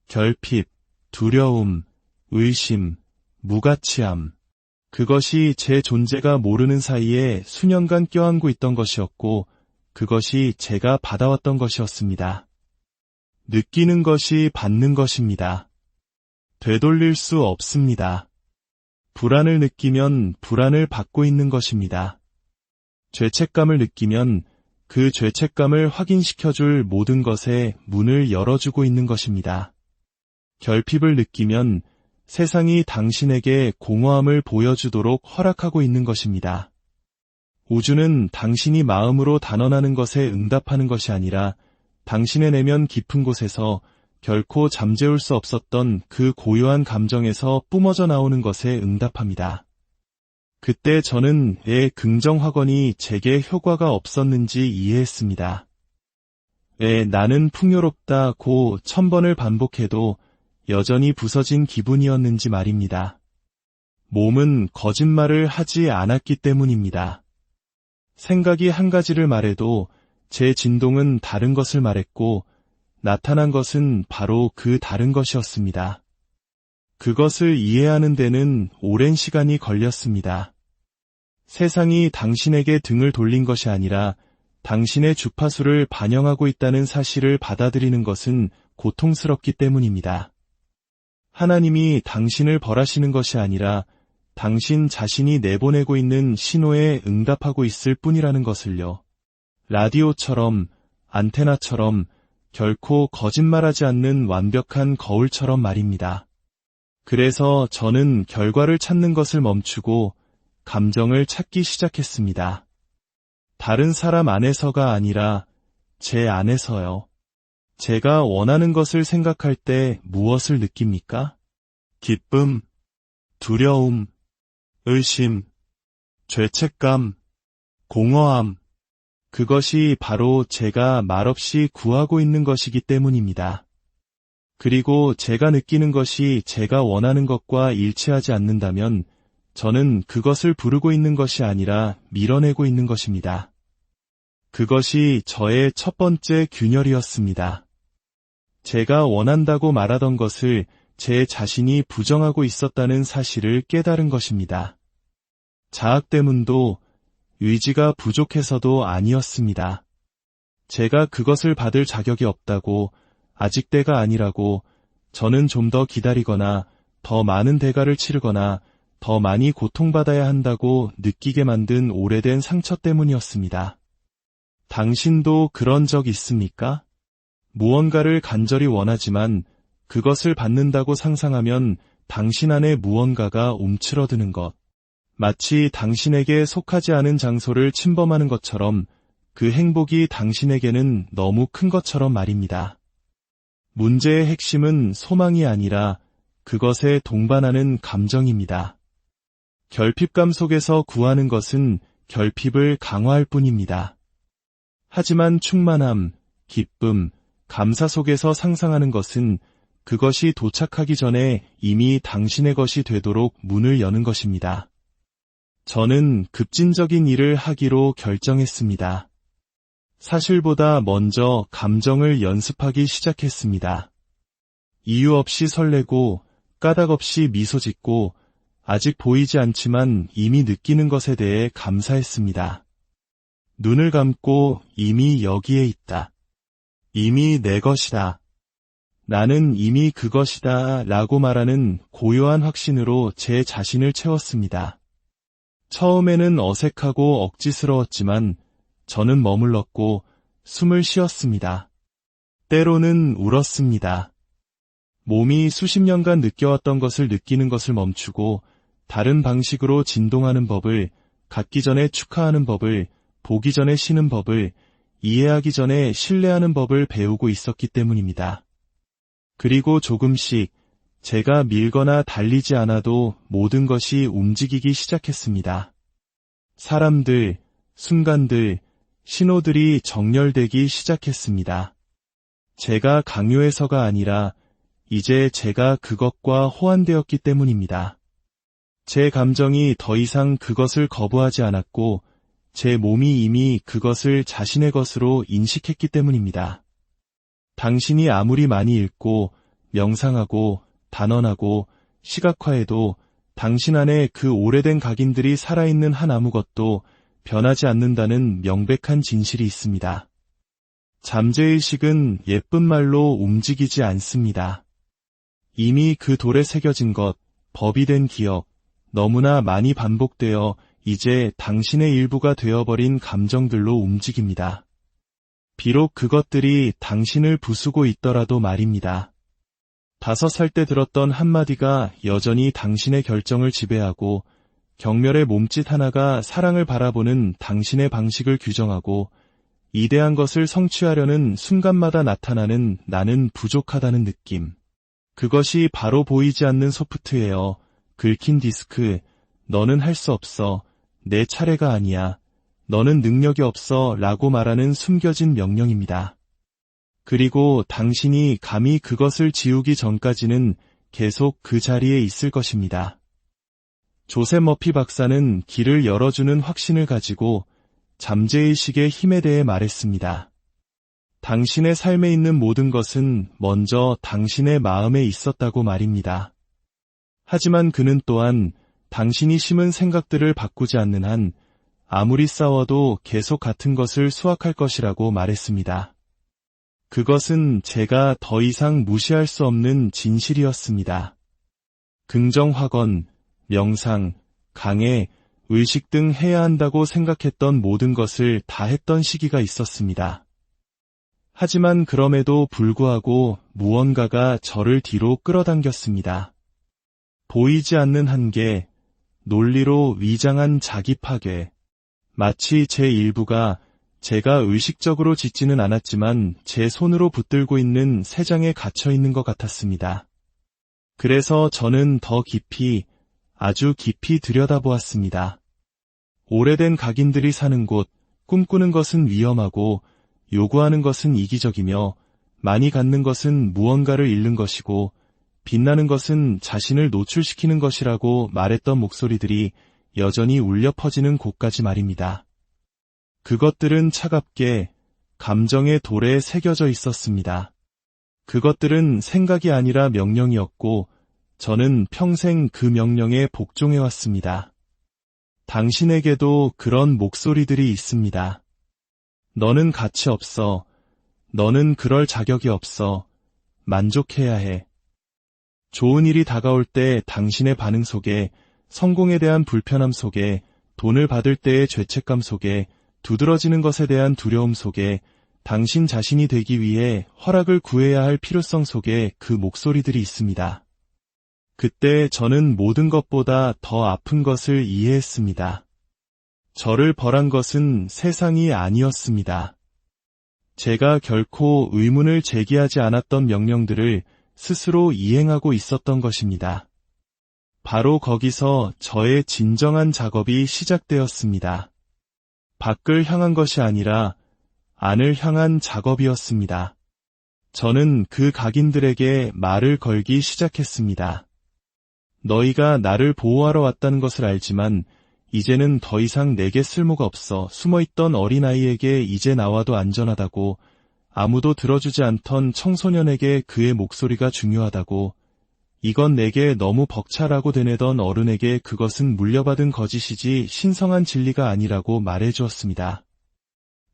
결핍, 두려움, 의심, 무가치함. 그것이 제 존재가 모르는 사이에 수년간 껴안고 있던 것이었고 그것이 제가 받아왔던 것이었습니다. 느끼는 것이 받는 것입니다. 되돌릴 수 없습니다. 불안을 느끼면 불안을 받고 있는 것입니다. 죄책감을 느끼면 그 죄책감을 확인시켜줄 모든 것에 문을 열어주고 있는 것입니다. 결핍을 느끼면 세상이 당신에게 공허함을 보여주도록 허락하고 있는 것입니다. 우주는 당신이 마음으로 단언하는 것에 응답하는 것이 아니라 당신의 내면 깊은 곳에서 결코 잠재울 수 없었던 그 고요한 감정에서 뿜어져 나오는 것에 응답합니다. 그때 저는 왜 긍정 확언이 제게 효과가 없었는지 이해했습니다. 왜 나는 풍요롭다고 1000번을 반복해도 여전히 부서진 기분이었는지 말입니다. 몸은 거짓말을 하지 않았기 때문입니다. 생각이 한 가지를 말해도 제 진동은 다른 것을 말했고 나타난 것은 바로 그 다른 것이었습니다. 그것을 이해하는 데는 오랜 시간이 걸렸습니다. 세상이 당신에게 등을 돌린 것이 아니라 당신의 주파수를 반영하고 있다는 사실을 받아들이는 것은 고통스럽기 때문입니다. 하나님이 당신을 벌하시는 것이 아니라 당신 자신이 내보내고 있는 신호에 응답하고 있을 뿐이라는 것을요. 라디오처럼, 안테나처럼, 결코 거짓말하지 않는 완벽한 거울처럼 말입니다. 그래서 저는 결과를 찾는 것을 멈추고 감정을 찾기 시작했습니다. 다른 사람 안에서가 아니라 제 안에서요. 제가 원하는 것을 생각할 때 무엇을 느낍니까? 기쁨, 두려움, 의심, 죄책감, 공허함. 그것이 바로 제가 말없이 구하고 있는 것이기 때문입니다. 그리고 제가 느끼는 것이 제가 원하는 것과 일치하지 않는다면 저는 그것을 부르고 있는 것이 아니라 밀어내고 있는 것입니다. 그것이 저의 첫 번째 균열이었습니다. 제가 원한다고 말하던 것을 제 자신이 부정하고 있었다는 사실을 깨달은 것입니다. 자학 때문도 의지가 부족해서도 아니었습니다. 제가 그것을 받을 자격이 없다고, 아직 때가 아니라고, 저는 좀 더 기다리거나 더 많은 대가를 치르거나 더 많이 고통받아야 한다고 느끼게 만든 오래된 상처 때문이었습니다. 당신도 그런 적 있습니까? 무언가를 간절히 원하지만 그것을 받는다고 상상하면 당신 안에 무언가가 움츠러드는 것. 마치 당신에게 속하지 않은 장소를 침범하는 것처럼 그 행복이 당신에게는 너무 큰 것처럼 말입니다. 문제의 핵심은 소망이 아니라 그것에 동반하는 감정입니다. 결핍감 속에서 구하는 것은 결핍을 강화할 뿐입니다. 하지만 충만함, 기쁨, 감사 속에서 상상하는 것은 그것이 도착하기 전에 이미 당신의 것이 되도록 문을 여는 것입니다. 저는 급진적인 일을 하기로 결정했습니다. 사실보다 먼저 감정을 연습하기 시작했습니다. 이유 없이 설레고 까닭 없이 미소 짓고 아직 보이지 않지만 이미 느끼는 것에 대해 감사했습니다. 눈을 감고 이미 여기에 있다. 이미 내 것이다. 나는 이미 그것이다 라고 말하는 고요한 확신으로 제 자신을 채웠습니다. 처음에는 어색하고 억지스러웠지만 저는 머물렀고 숨을 쉬었습니다. 때로는 울었습니다. 몸이 수십 년간 느껴왔던 것을 느끼는 것을 멈추고 다른 방식으로 진동하는 법을, 갖기 전에 축하하는 법을, 보기 전에 쉬는 법을, 이해하기 전에 신뢰하는 법을 배우고 있었기 때문입니다. 그리고 조금씩 제가 밀거나 달리지 않아도 모든 것이 움직이기 시작했습니다. 사람들, 순간들, 신호들이 정렬되기 시작했습니다. 제가 강요해서가 아니라 이제 제가 그것과 호환되었기 때문입니다. 제 감정이 더 이상 그것을 거부하지 않았고 제 몸이 이미 그것을 자신의 것으로 인식했기 때문입니다. 당신이 아무리 많이 읽고 명상하고 단언하고 시각화해도 당신 안에 그 오래된 각인들이 살아있는 한 아무것도 변하지 않는다는 명백한 진실이 있습니다. 잠재의식은 예쁜 말로 움직이지 않습니다. 이미 그 돌에 새겨진 것, 법이 된 기억, 너무나 많이 반복되어 이제 당신의 일부가 되어버린 감정들로 움직입니다. 비록 그것들이 당신을 부수고 있더라도 말입니다. 5살 때 들었던 한마디가 여전히 당신의 결정을 지배하고 경멸의 몸짓 하나가 사랑을 바라보는 당신의 방식을 규정하고 이대한 것을 성취하려는 순간마다 나타나는 나는 부족하다는 느낌. 그것이 바로 보이지 않는 소프트웨어, 긁힌 디스크, 너는 할 수 없어, 내 차례가 아니야, 너는 능력이 없어 라고 말하는 숨겨진 명령입니다. 그리고 당신이 감히 그것을 지우기 전까지는 계속 그 자리에 있을 것입니다. 조셉 머피 박사는 길을 열어주는 확신을 가지고 잠재의식의 힘에 대해 말했습니다. 당신의 삶에 있는 모든 것은 먼저 당신의 마음에 있었다고 말입니다. 하지만 그는 또한 당신이 심은 생각들을 바꾸지 않는 한 아무리 싸워도 계속 같은 것을 수확할 것이라고 말했습니다. 그것은 제가 더 이상 무시할 수 없는 진실이었습니다. 긍정학원, 명상, 강해, 의식 등 해야 한다고 생각했던 모든 것을 다 했던 시기가 있었습니다. 하지만 그럼에도 불구하고 무언가가 저를 뒤로 끌어당겼습니다. 보이지 않는 한계, 논리로 위장한 자기 파괴, 마치 제 일부가 제가 의식적으로 짓지는 않았지만 제 손으로 붙들고 있는 새 장에 갇혀 있는 것 같았습니다. 그래서 저는 더 깊이, 아주 깊이 들여다보았습니다. 오래된 각인들이 사는 곳, 꿈꾸는 것은 위험하고 요구하는 것은 이기적이며 많이 갖는 것은 무언가를 잃는 것이고 빛나는 것은 자신을 노출시키는 것이라고 말했던 목소리들이 여전히 울려 퍼지는 곳까지 말입니다. 그것들은 차갑게 감정의 돌에 새겨져 있었습니다. 그것들은 생각이 아니라 명령이었고 저는 평생 그 명령에 복종해왔습니다. 당신에게도 그런 목소리들이 있습니다. 너는 가치 없어. 너는 그럴 자격이 없어. 만족해야 해. 좋은 일이 다가올 때 당신의 반응 속에, 성공에 대한 불편함 속에, 돈을 받을 때의 죄책감 속에, 두드러지는 것에 대한 두려움 속에, 당신 자신이 되기 위해 허락을 구해야 할 필요성 속에 그 목소리들이 있습니다. 그때 저는 모든 것보다 더 아픈 것을 이해했습니다. 저를 벌한 것은 세상이 아니었습니다. 제가 결코 의문을 제기하지 않았던 명령들을 스스로 이행하고 있었던 것입니다. 바로 거기서 저의 진정한 작업이 시작되었습니다. 밖을 향한 것이 아니라 안을 향한 작업이었습니다. 저는 그 각인들에게 말을 걸기 시작했습니다. 너희가 나를 보호하러 왔다는 것을 알지만 이제는 더 이상 내게 쓸모가 없어. 숨어있던 어린아이에게 이제 나와도 안전하다고, 아무도 들어주지 않던 청소년에게 그의 목소리가 중요하다고, 이건 내게 너무 벅차라고 되뇌던 어른에게 그것은 물려받은 거짓이지 신성한 진리가 아니라고 말해주었습니다.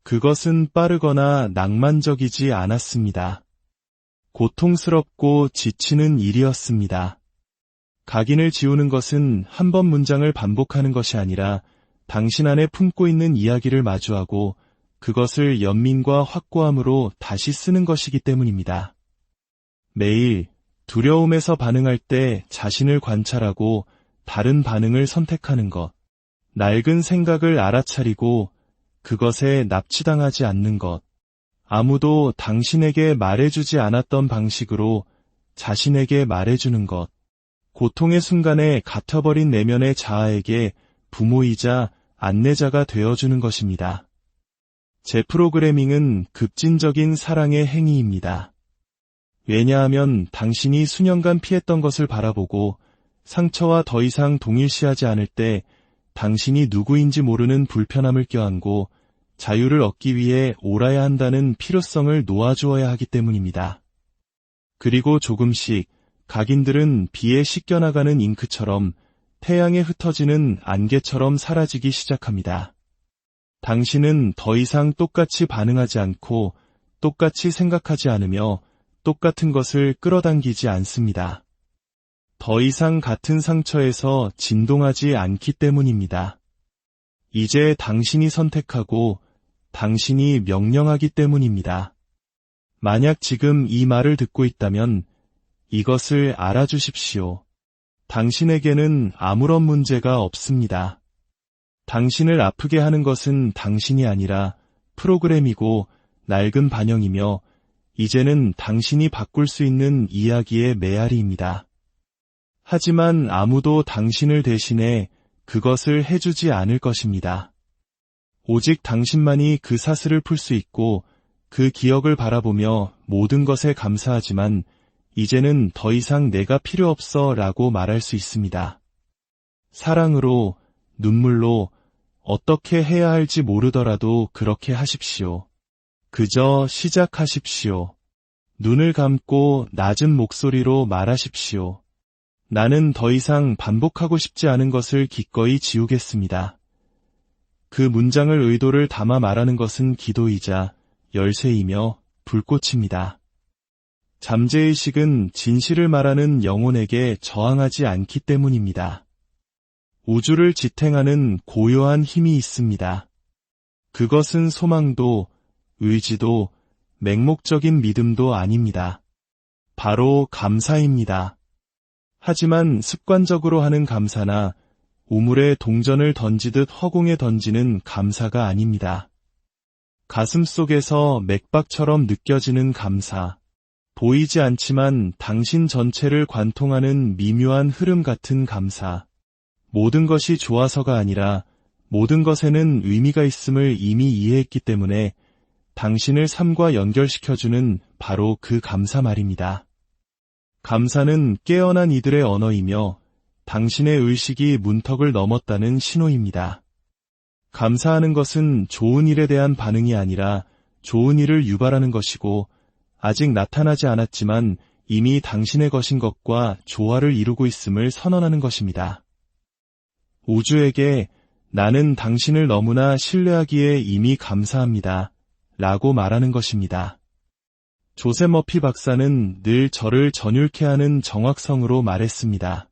그것은 빠르거나 낭만적이지 않았습니다. 고통스럽고 지치는 일이었습니다. 각인을 지우는 것은 한 번 문장을 반복하는 것이 아니라 당신 안에 품고 있는 이야기를 마주하고 그것을 연민과 확고함으로 다시 쓰는 것이기 때문입니다. 매일 두려움에서 반응할 때 자신을 관찰하고 다른 반응을 선택하는 것, 낡은 생각을 알아차리고 그것에 납치당하지 않는 것, 아무도 당신에게 말해주지 않았던 방식으로 자신에게 말해주는 것, 고통의 순간에 갇혀버린 내면의 자아에게 부모이자 안내자가 되어주는 것입니다. 재프로그래밍은 급진적인 사랑의 행위입니다. 왜냐하면 당신이 수년간 피했던 것을 바라보고 상처와 더 이상 동일시하지 않을 때 당신이 누구인지 모르는 불편함을 껴안고 자유를 얻기 위해 옳아야 한다는 필요성을 놓아주어야 하기 때문입니다. 그리고 조금씩 각인들은 비에 씻겨나가는 잉크처럼 태양에 흩어지는 안개처럼 사라지기 시작합니다. 당신은 더 이상 똑같이 반응하지 않고 똑같이 생각하지 않으며 똑같은 것을 끌어당기지 않습니다. 더 이상 같은 상처에서 진동하지 않기 때문입니다. 이제 당신이 선택하고 당신이 명령하기 때문입니다. 만약 지금 이 말을 듣고 있다면 이것을 알아주십시오. 당신에게는 아무런 문제가 없습니다. 당신을 아프게 하는 것은 당신이 아니라 프로그램이고 낡은 반영이며 이제는 당신이 바꿀 수 있는 이야기의 메아리입니다. 하지만 아무도 당신을 대신해 그것을 해주지 않을 것입니다. 오직 당신만이 그 사슬을 풀 수 있고 그 기억을 바라보며 모든 것에 감사하지만 이제는 더 이상 내가 필요 없어 라고 말할 수 있습니다. 사랑으로, 눈물로, 어떻게 해야 할지 모르더라도 그렇게 하십시오. 그저 시작하십시오. 눈을 감고 낮은 목소리로 말하십시오. 나는 더 이상 반복하고 싶지 않은 것을 기꺼이 지우겠습니다. 그 문장을 의도를 담아 말하는 것은 기도이자 열쇠이며 불꽃입니다. 잠재의식은 진실을 말하는 영혼에게 저항하지 않기 때문입니다. 우주를 지탱하는 고요한 힘이 있습니다. 그것은 소망도, 의지도, 맹목적인 믿음도 아닙니다. 바로 감사입니다. 하지만 습관적으로 하는 감사나 우물에 동전을 던지듯 허공에 던지는 감사가 아닙니다. 가슴 속에서 맥박처럼 느껴지는 감사, 보이지 않지만 당신 전체를 관통하는 미묘한 흐름 같은 감사, 모든 것이 좋아서가 아니라 모든 것에는 의미가 있음을 이미 이해했기 때문에 당신을 삶과 연결시켜주는 바로 그 감사 말입니다. 감사는 깨어난 이들의 언어이며 당신의 의식이 문턱을 넘었다는 신호입니다. 감사하는 것은 좋은 일에 대한 반응이 아니라 좋은 일을 유발하는 것이고 아직 나타나지 않았지만 이미 당신의 것인 것과 조화를 이루고 있음을 선언하는 것입니다. 우주에게 나는 당신을 너무나 신뢰하기에 이미 감사합니다. 라고 말하는 것입니다. 조세 머피 박사는 늘 저를 전율케 하는 정확성으로 말했습니다.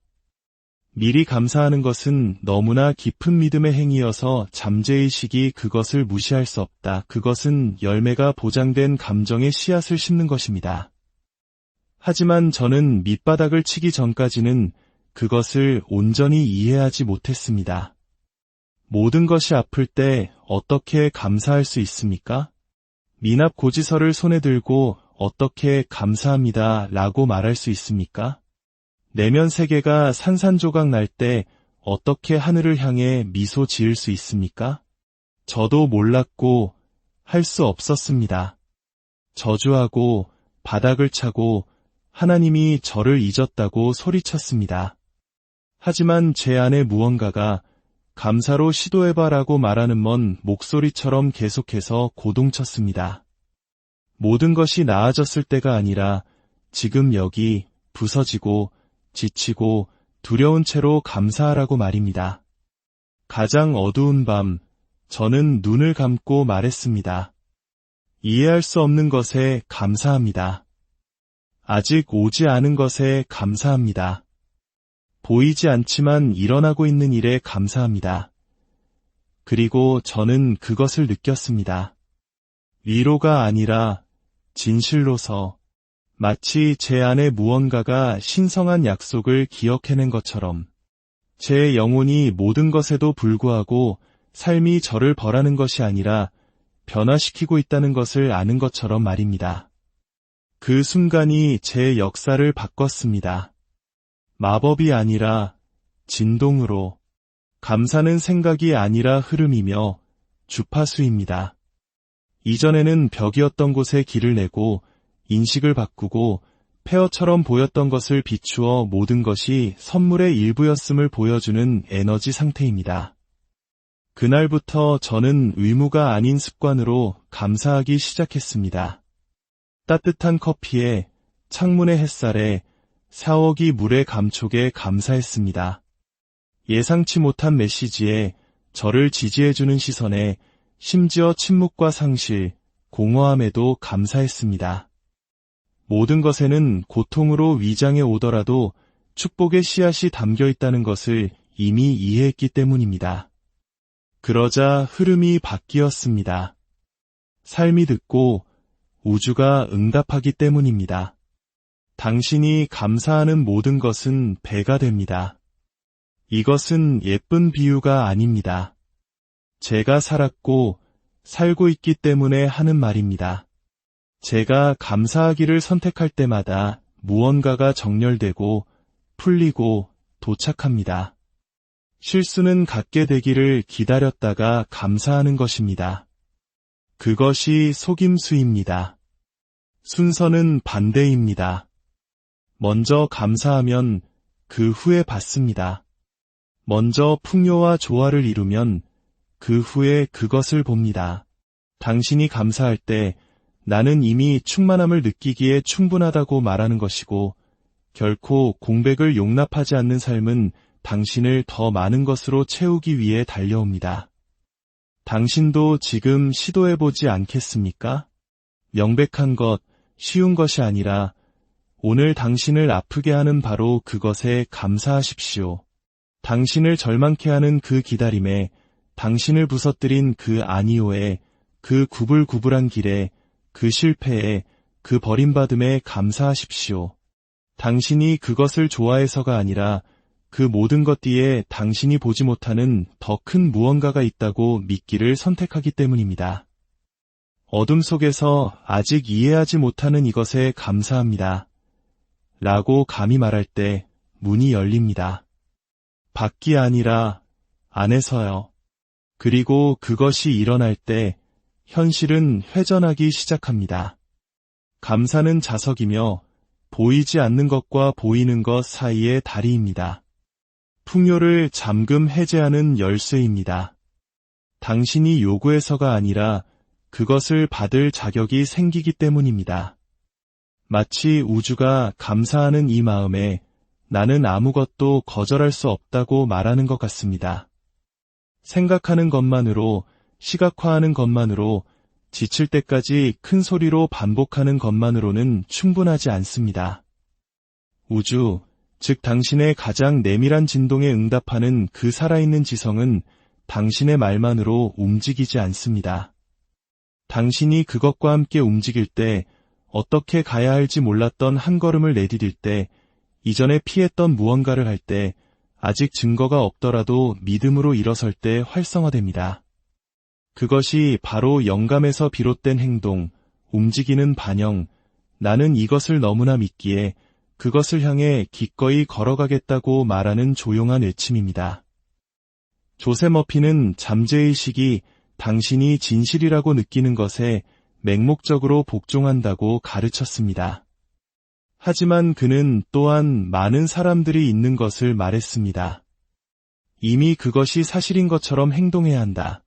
미리 감사하는 것은 너무나 깊은 믿음의 행위여서 잠재의식이 그것을 무시할 수 없다. 그것은 열매가 보장된 감정의 씨앗을 심는 것입니다. 하지만 저는 밑바닥을 치기 전까지는 그것을 온전히 이해하지 못했습니다. 모든 것이 아플 때 어떻게 감사할 수 있습니까? 미납 고지서를 손에 들고 어떻게 감사합니다 라고 말할 수 있습니까? 내면 세계가 산산조각 날 때 어떻게 하늘을 향해 미소 지을 수 있습니까? 저도 몰랐고 할 수 없었습니다. 저주하고 바닥을 차고 하나님이 저를 잊었다고 소리쳤습니다. 하지만 제 안에 무언가가 감사로 시도해봐라고 말하는 먼 목소리처럼 계속해서 고동쳤습니다. 모든 것이 나아졌을 때가 아니라 지금 여기 부서지고 지치고 두려운 채로 감사하라고 말입니다. 가장 어두운 밤, 저는 눈을 감고 말했습니다. 이해할 수 없는 것에 감사합니다. 아직 오지 않은 것에 감사합니다. 보이지 않지만 일어나고 있는 일에 감사합니다. 그리고 저는 그것을 느꼈습니다. 위로가 아니라 진실로서 마치 제 안에 무언가가 신성한 약속을 기억해낸 것처럼 제 영혼이 모든 것에도 불구하고 삶이 저를 벌하는 것이 아니라 변화시키고 있다는 것을 아는 것처럼 말입니다. 그 순간이 제 역사를 바꿨습니다. 마법이 아니라 진동으로. 감사는 생각이 아니라 흐름이며 주파수입니다. 이전에는 벽이었던 곳에 길을 내고 인식을 바꾸고 폐허처럼 보였던 것을 비추어 모든 것이 선물의 일부였음을 보여주는 에너지 상태입니다. 그날부터 저는 의무가 아닌 습관으로 감사하기 시작했습니다. 따뜻한 커피에, 창문의 햇살에, 샤워기 물의 감촉에 감사했습니다. 예상치 못한 메시지에, 저를 지지해주는 시선에, 심지어 침묵과 상실, 공허함에도 감사했습니다. 모든 것에는 고통으로 위장해 오더라도 축복의 씨앗이 담겨 있다는 것을 이미 이해했기 때문입니다. 그러자 흐름이 바뀌었습니다. 삶이 듣고 우주가 응답하기 때문입니다. 당신이 감사하는 모든 것은 배가 됩니다. 이것은 예쁜 비유가 아닙니다. 제가 살았고 살고 있기 때문에 하는 말입니다. 제가 감사하기를 선택할 때마다 무언가가 정렬되고 풀리고 도착합니다. 실수는 갖게 되기를 기다렸다가 감사하는 것입니다. 그것이 속임수입니다. 순서는 반대입니다. 먼저 감사하면 그 후에 받습니다. 먼저 풍요와 조화를 이루면 그 후에 그것을 봅니다. 당신이 감사할 때 나는 이미 충만함을 느끼기에 충분하다고 말하는 것이고 결코 공백을 용납하지 않는 삶은 당신을 더 많은 것으로 채우기 위해 달려옵니다. 당신도 지금 시도해보지 않겠습니까? 명백한 것, 쉬운 것이 아니라 오늘 당신을 아프게 하는 바로 그것에 감사하십시오. 당신을 절망케 하는 그 기다림에, 당신을 부서뜨린 그 아니오에, 그 구불구불한 길에, 그 실패에, 그 버림받음에 감사하십시오. 당신이 그것을 좋아해서가 아니라 그 모든 것 뒤에 당신이 보지 못하는 더 큰 무언가가 있다고 믿기를 선택하기 때문입니다. 어둠 속에서 아직 이해하지 못하는 이것에 감사합니다. 라고 감히 말할 때 문이 열립니다. 밖이 아니라 안에서요. 그리고 그것이 일어날 때 현실은 회전하기 시작합니다. 감사는 자석이며 보이지 않는 것과 보이는 것 사이의 다리입니다. 풍요를 잠금 해제하는 열쇠입니다. 당신이 요구해서가 아니라 그것을 받을 자격이 생기기 때문입니다. 마치 우주가 감사하는 이 마음에 나는 아무것도 거절할 수 없다고 말하는 것 같습니다. 생각하는 것만으로, 시각화하는 것만으로, 지칠 때까지 큰 소리로 반복하는 것만으로는 충분하지 않습니다. 우주, 즉 당신의 가장 내밀한 진동에 응답하는 그 살아있는 지성은 당신의 말만으로 움직이지 않습니다. 당신이 그것과 함께 움직일 때, 어떻게 가야 할지 몰랐던 한 걸음을 내디딜 때, 이전에 피했던 무언가를 할 때, 아직 증거가 없더라도 믿음으로 일어설 때 활성화됩니다. 그것이 바로 영감에서 비롯된 행동, 움직이는 반영, 나는 이것을 너무나 믿기에 그것을 향해 기꺼이 걸어가겠다고 말하는 조용한 외침입니다. 조세 머피는 잠재의식이 당신이 진실이라고 느끼는 것에 맹목적으로 복종한다고 가르쳤습니다. 하지만 그는 또한 많은 사람들이 있는 것을 말했습니다. 이미 그것이 사실인 것처럼 행동해야 한다.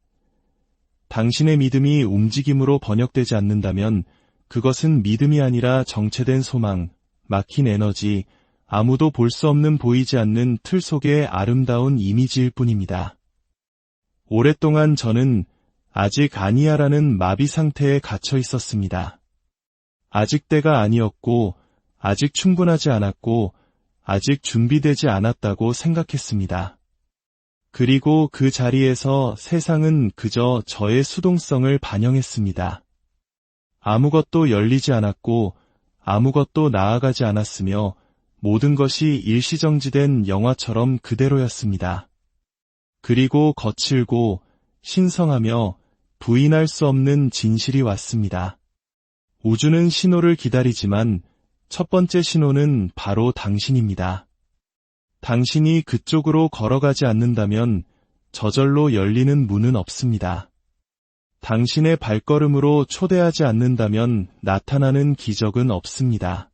당신의 믿음이 움직임으로 번역되지 않는다면 그것은 믿음이 아니라 정체된 소망, 막힌 에너지, 아무도 볼 수 없는 보이지 않는 틀 속의 아름다운 이미지일 뿐입니다. 오랫동안 저는 아직 아니야라는 마비 상태에 갇혀 있었습니다. 아직 때가 아니었고, 아직 충분하지 않았고, 아직 준비되지 않았다고 생각했습니다. 그리고 그 자리에서 세상은 그저 저의 수동성을 반영했습니다. 아무것도 열리지 않았고, 아무것도 나아가지 않았으며, 모든 것이 일시정지된 영화처럼 그대로였습니다. 그리고 거칠고 신성하며 부인할 수 없는 진실이 왔습니다. 우주는 신호를 기다리지만 첫 번째 신호는 바로 당신입니다. 당신이 그쪽으로 걸어가지 않는다면 저절로 열리는 문은 없습니다. 당신의 발걸음으로 초대하지 않는다면 나타나는 기적은 없습니다.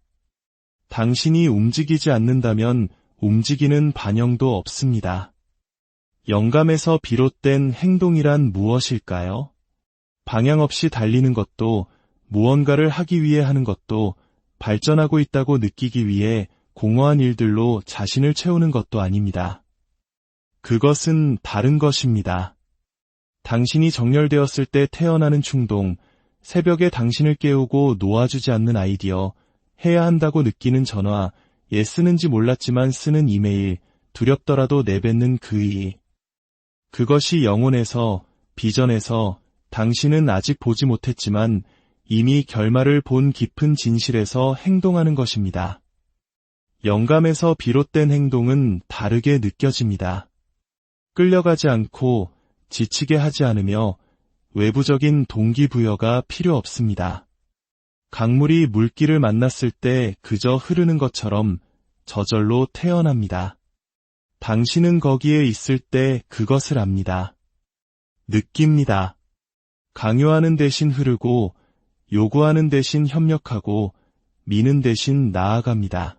당신이 움직이지 않는다면 움직이는 반영도 없습니다. 영감에서 비롯된 행동이란 무엇일까요? 방향 없이 달리는 것도, 무언가를 하기 위해 하는 것도, 발전하고 있다고 느끼기 위해 공허한 일들로 자신을 채우는 것도 아닙니다. 그것은 다른 것입니다. 당신이 정렬되었을 때 태어나는 충동, 새벽에 당신을 깨우고 놓아주지 않는 아이디어, 해야 한다고 느끼는 전화, 쓰는지 몰랐지만 쓰는 이메일, 두렵더라도 내뱉는 그 의. 그것이 영혼에서, 비전에서, 당신은 아직 보지 못했지만 이미 결말을 본 깊은 진실에서 행동하는 것입니다. 영감에서 비롯된 행동은 다르게 느껴집니다. 끌려가지 않고 지치게 하지 않으며 외부적인 동기부여가 필요 없습니다. 강물이 물길을 만났을 때 그저 흐르는 것처럼 저절로 태어납니다. 당신은 거기에 있을 때 그것을 압니다. 느낍니다. 강요하는 대신 흐르고, 요구하는 대신 협력하고, 미는 대신 나아갑니다.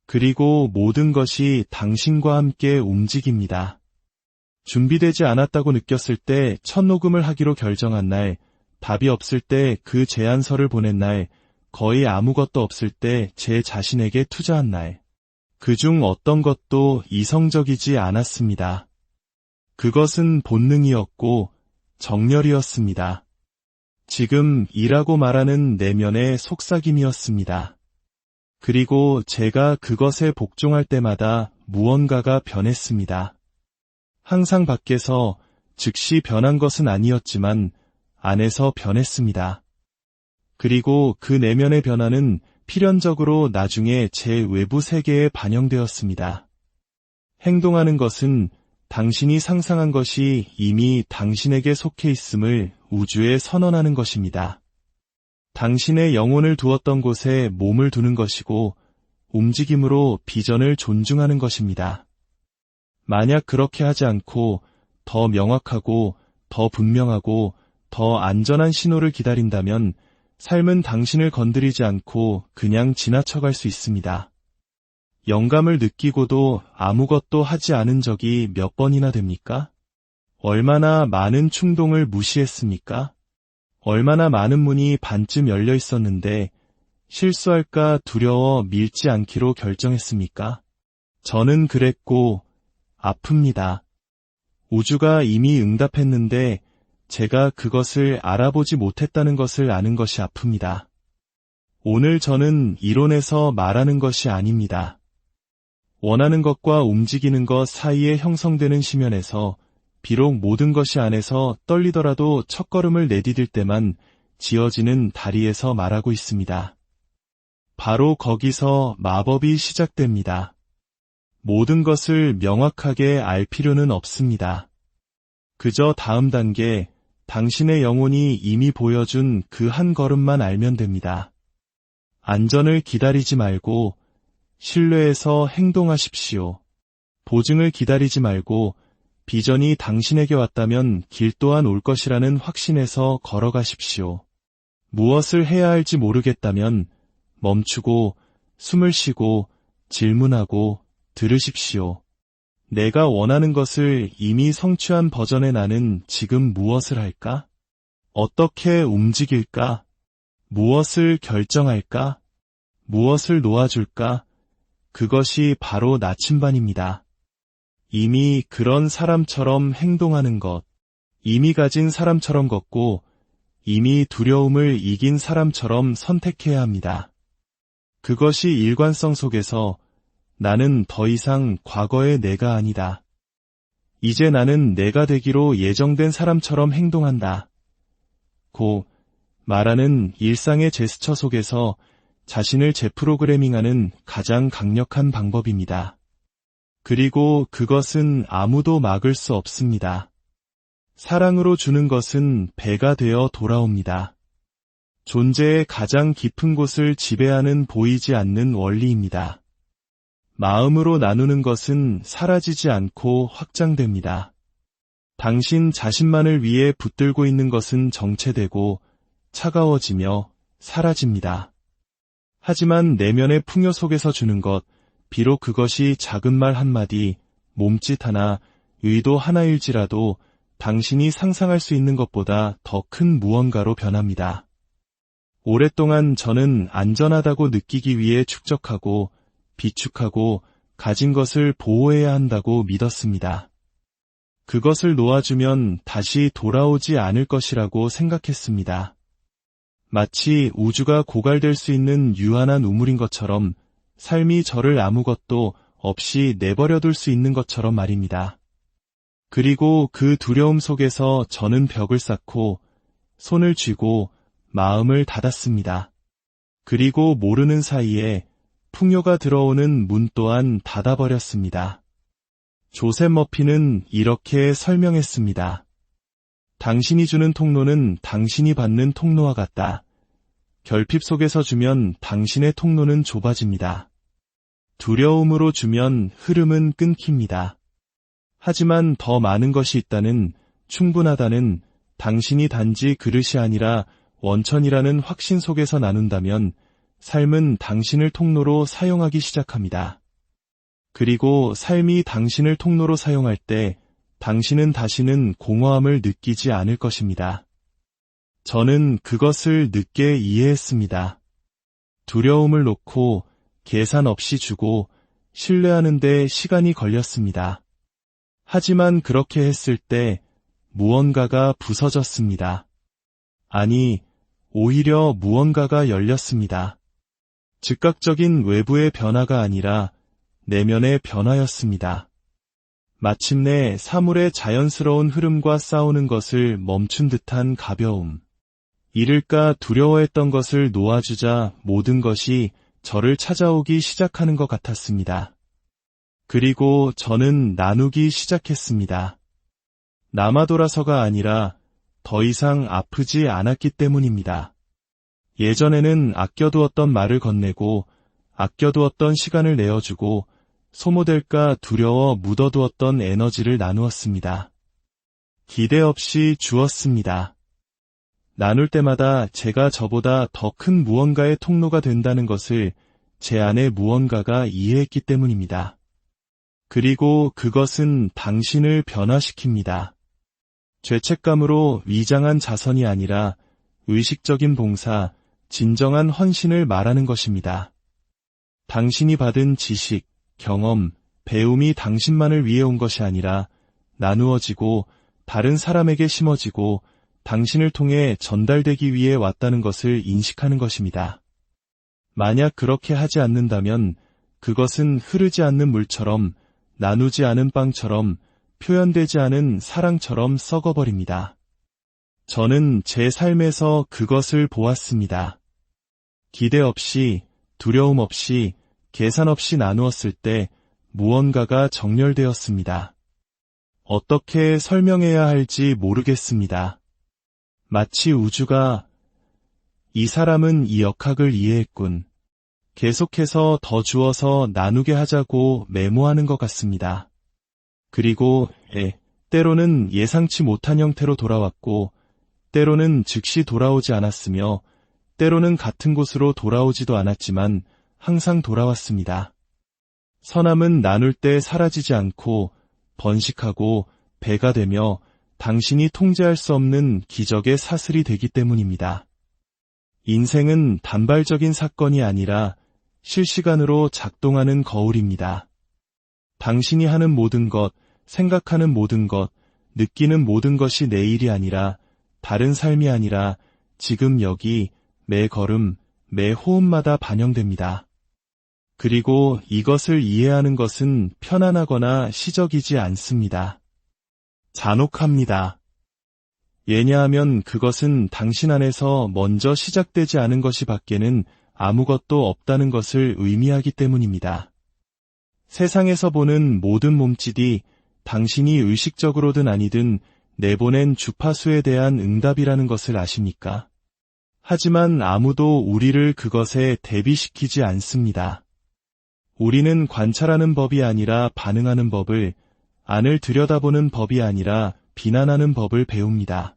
그리고 모든 것이 당신과 함께 움직입니다. 준비되지 않았다고 느꼈을 때 첫 녹음을 하기로 결정한 날, 답이 없을 때 그 제안서를 보낸 날, 거의 아무것도 없을 때 제 자신에게 투자한 날. 그중 어떤 것도 이성적이지 않았습니다. 그것은 본능이었고 정열이었습니다. 지금 이라고 말하는 내면의 속삭임이었습니다. 그리고 제가 그것에 복종할 때마다 무언가가 변했습니다. 항상 밖에서 즉시 변한 것은 아니었지만 안에서 변했습니다. 그리고 그 내면의 변화는 필연적으로 나중에 제 외부 세계에 반영되었습니다. 행동하는 것은 당신이 상상한 것이 이미 당신에게 속해 있음을 우주에 선언하는 것입니다. 당신의 영혼을 두었던 곳에 몸을 두는 것이고 움직임으로 비전을 존중하는 것입니다. 만약 그렇게 하지 않고 더 명확하고 더 분명하고 더 안전한 신호를 기다린다면 삶은 당신을 건드리지 않고 그냥 지나쳐갈 수 있습니다. 영감을 느끼고도 아무것도 하지 않은 적이 몇 번이나 됩니까? 얼마나 많은 충동을 무시했습니까? 얼마나 많은 문이 반쯤 열려 있었는데 실수할까 두려워 밀지 않기로 결정했습니까? 저는 그랬고 아픕니다. 우주가 이미 응답했는데 제가 그것을 알아보지 못했다는 것을 아는 것이 아픕니다. 오늘 저는 이론에서 말하는 것이 아닙니다. 원하는 것과 움직이는 것 사이에 형성되는 심연에서 비록 모든 것이 안에서 떨리더라도 첫걸음을 내디딜 때만 지어지는 다리에서 말하고 있습니다. 바로 거기서 마법이 시작됩니다. 모든 것을 명확하게 알 필요는 없습니다. 그저 다음 단계, 당신의 영혼이 이미 보여준 그 한 걸음만 알면 됩니다. 안전을 기다리지 말고 신뢰해서 행동하십시오. 보증을 기다리지 말고 비전이 당신에게 왔다면 길 또한 올 것이라는 확신에서 걸어가십시오. 무엇을 해야 할지 모르겠다면 멈추고 숨을 쉬고 질문하고 들으십시오. 내가 원하는 것을 이미 성취한 버전의 나는 지금 무엇을 할까? 어떻게 움직일까? 무엇을 결정할까? 무엇을 놓아줄까? 그것이 바로 나침반입니다. 이미 그런 사람처럼 행동하는 것, 이미 가진 사람처럼 걷고 이미 두려움을 이긴 사람처럼 선택해야 합니다. 그것이 일관성 속에서 나는 더 이상 과거의 내가 아니다. 이제 나는 내가 되기로 예정된 사람처럼 행동한다. 고 말하는 일상의 제스처 속에서 자신을 재프로그래밍하는 가장 강력한 방법입니다. 그리고 그것은 아무도 막을 수 없습니다. 사랑으로 주는 것은 배가 되어 돌아옵니다. 존재의 가장 깊은 곳을 지배하는 보이지 않는 원리입니다. 마음으로 나누는 것은 사라지지 않고 확장됩니다. 당신 자신만을 위해 붙들고 있는 것은 정체되고 차가워지며 사라집니다. 하지만 내면의 풍요 속에서 주는 것, 비록 그것이 작은 말 한마디, 몸짓 하나, 의도 하나일지라도 당신이 상상할 수 있는 것보다 더 큰 무언가로 변합니다. 오랫동안 저는 안전하다고 느끼기 위해 축적하고 비축하고 가진 것을 보호해야 한다고 믿었습니다. 그것을 놓아주면 다시 돌아오지 않을 것이라고 생각했습니다. 마치 우주가 고갈될 수 있는 유한한 우물인 것처럼 삶이 저를 아무것도 없이 내버려둘 수 있는 것처럼 말입니다. 그리고 그 두려움 속에서 저는 벽을 쌓고 손을 쥐고 마음을 닫았습니다. 그리고 모르는 사이에 풍요가 들어오는 문 또한 닫아버렸습니다. 조셉 머피는 이렇게 설명했습니다. 당신이 주는 통로는 당신이 받는 통로와 같다. 결핍 속에서 주면 당신의 통로는 좁아집니다. 두려움으로 주면 흐름은 끊깁니다. 하지만 더 많은 것이 있다는, 충분하다는, 당신이 단지 그릇이 아니라 원천이라는 확신 속에서 나눈다면 삶은 당신을 통로로 사용하기 시작합니다. 그리고 삶이 당신을 통로로 사용할 때 당신은 다시는 공허함을 느끼지 않을 것입니다. 저는 그것을 늦게 이해했습니다. 두려움을 놓고 계산 없이 주고 신뢰하는 데 시간이 걸렸습니다. 하지만 그렇게 했을 때 무언가가 부서졌습니다. 아니, 오히려 무언가가 열렸습니다. 즉각적인 외부의 변화가 아니라 내면의 변화였습니다. 마침내 사물의 자연스러운 흐름과 싸우는 것을 멈춘 듯한 가벼움. 잃을까 두려워했던 것을 놓아주자 모든 것이 저를 찾아오기 시작하는 것 같았습니다. 그리고 저는 나누기 시작했습니다. 남아돌아서가 아니라 더 이상 아프지 않았기 때문입니다. 예전에는 아껴두었던 말을 건네고 아껴두었던 시간을 내어주고 소모될까 두려워 묻어두었던 에너지를 나누었습니다. 기대 없이 주었습니다. 나눌 때마다 제가 저보다 더 큰 무언가의 통로가 된다는 것을 제 안의 무언가가 이해했기 때문입니다. 그리고 그것은 당신을 변화시킵니다. 죄책감으로 위장한 자선이 아니라 의식적인 봉사, 진정한 헌신을 말하는 것입니다. 당신이 받은 지식, 경험, 배움이 당신만을 위해 온 것이 아니라 나누어지고 다른 사람에게 심어지고 당신을 통해 전달되기 위해 왔다는 것을 인식하는 것입니다. 만약 그렇게 하지 않는다면 그것은 흐르지 않는 물처럼, 나누지 않은 빵처럼, 표현되지 않은 사랑처럼 썩어버립니다. 저는 제 삶에서 그것을 보았습니다. 기대 없이, 두려움 없이, 계산 없이 나누었을 때 무언가가 정렬되었습니다. 어떻게 설명해야 할지 모르겠습니다. 마치 우주가 이 사람은 이 역학을 이해했군. 계속해서 더 주어서 나누게 하자고 메모하는 것 같습니다. 그리고 때로는 예상치 못한 형태로 돌아왔고 때로는 즉시 돌아오지 않았으며 때로는 같은 곳으로 돌아오지도 않았지만 항상 돌아왔습니다. 선함은 나눌 때 사라지지 않고 번식하고 배가 되며 당신이 통제할 수 없는 기적의 사슬이 되기 때문입니다. 인생은 단발적인 사건이 아니라 실시간으로 작동하는 거울입니다. 당신이 하는 모든 것, 생각하는 모든 것, 느끼는 모든 것이 내일이 아니라 다른 삶이 아니라 지금 여기 매 걸음, 매 호흡마다 반영됩니다. 그리고 이것을 이해하는 것은 편안하거나 시적이지 않습니다. 잔혹합니다. 왜냐하면 그것은 당신 안에서 먼저 시작되지 않은 것이 밖에는 아무것도 없다는 것을 의미하기 때문입니다. 세상에서 보는 모든 몸짓이 당신이 의식적으로든 아니든 내보낸 주파수에 대한 응답이라는 것을 아십니까? 하지만 아무도 우리를 그것에 대비시키지 않습니다. 우리는 관찰하는 법이 아니라 반응하는 법을, 안을 들여다보는 법이 아니라 비난하는 법을 배웁니다.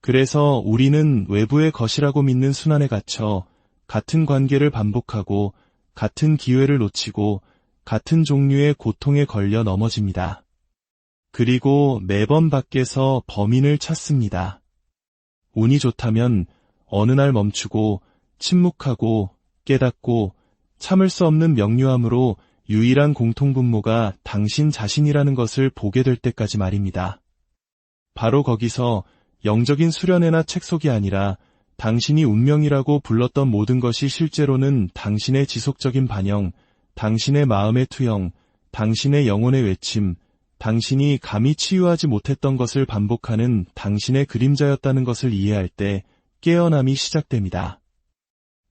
그래서 우리는 외부의 것이라고 믿는 순환에 갇혀 같은 관계를 반복하고 같은 기회를 놓치고 같은 종류의 고통에 걸려 넘어집니다. 그리고 매번 밖에서 범인을 찾습니다. 운이 좋다면 어느 날 멈추고 침묵하고 깨닫고 참을 수 없는 명료함으로 유일한 공통분모가 당신 자신이라는 것을 보게 될 때까지 말입니다. 바로 거기서 영적인 수련회나 책 속이 아니라 당신이 운명이라고 불렀던 모든 것이 실제로는 당신의 지속적인 반영, 당신의 마음의 투영, 당신의 영혼의 외침, 당신이 감히 치유하지 못했던 것을 반복하는 당신의 그림자였다는 것을 이해할 때 깨어남이 시작됩니다.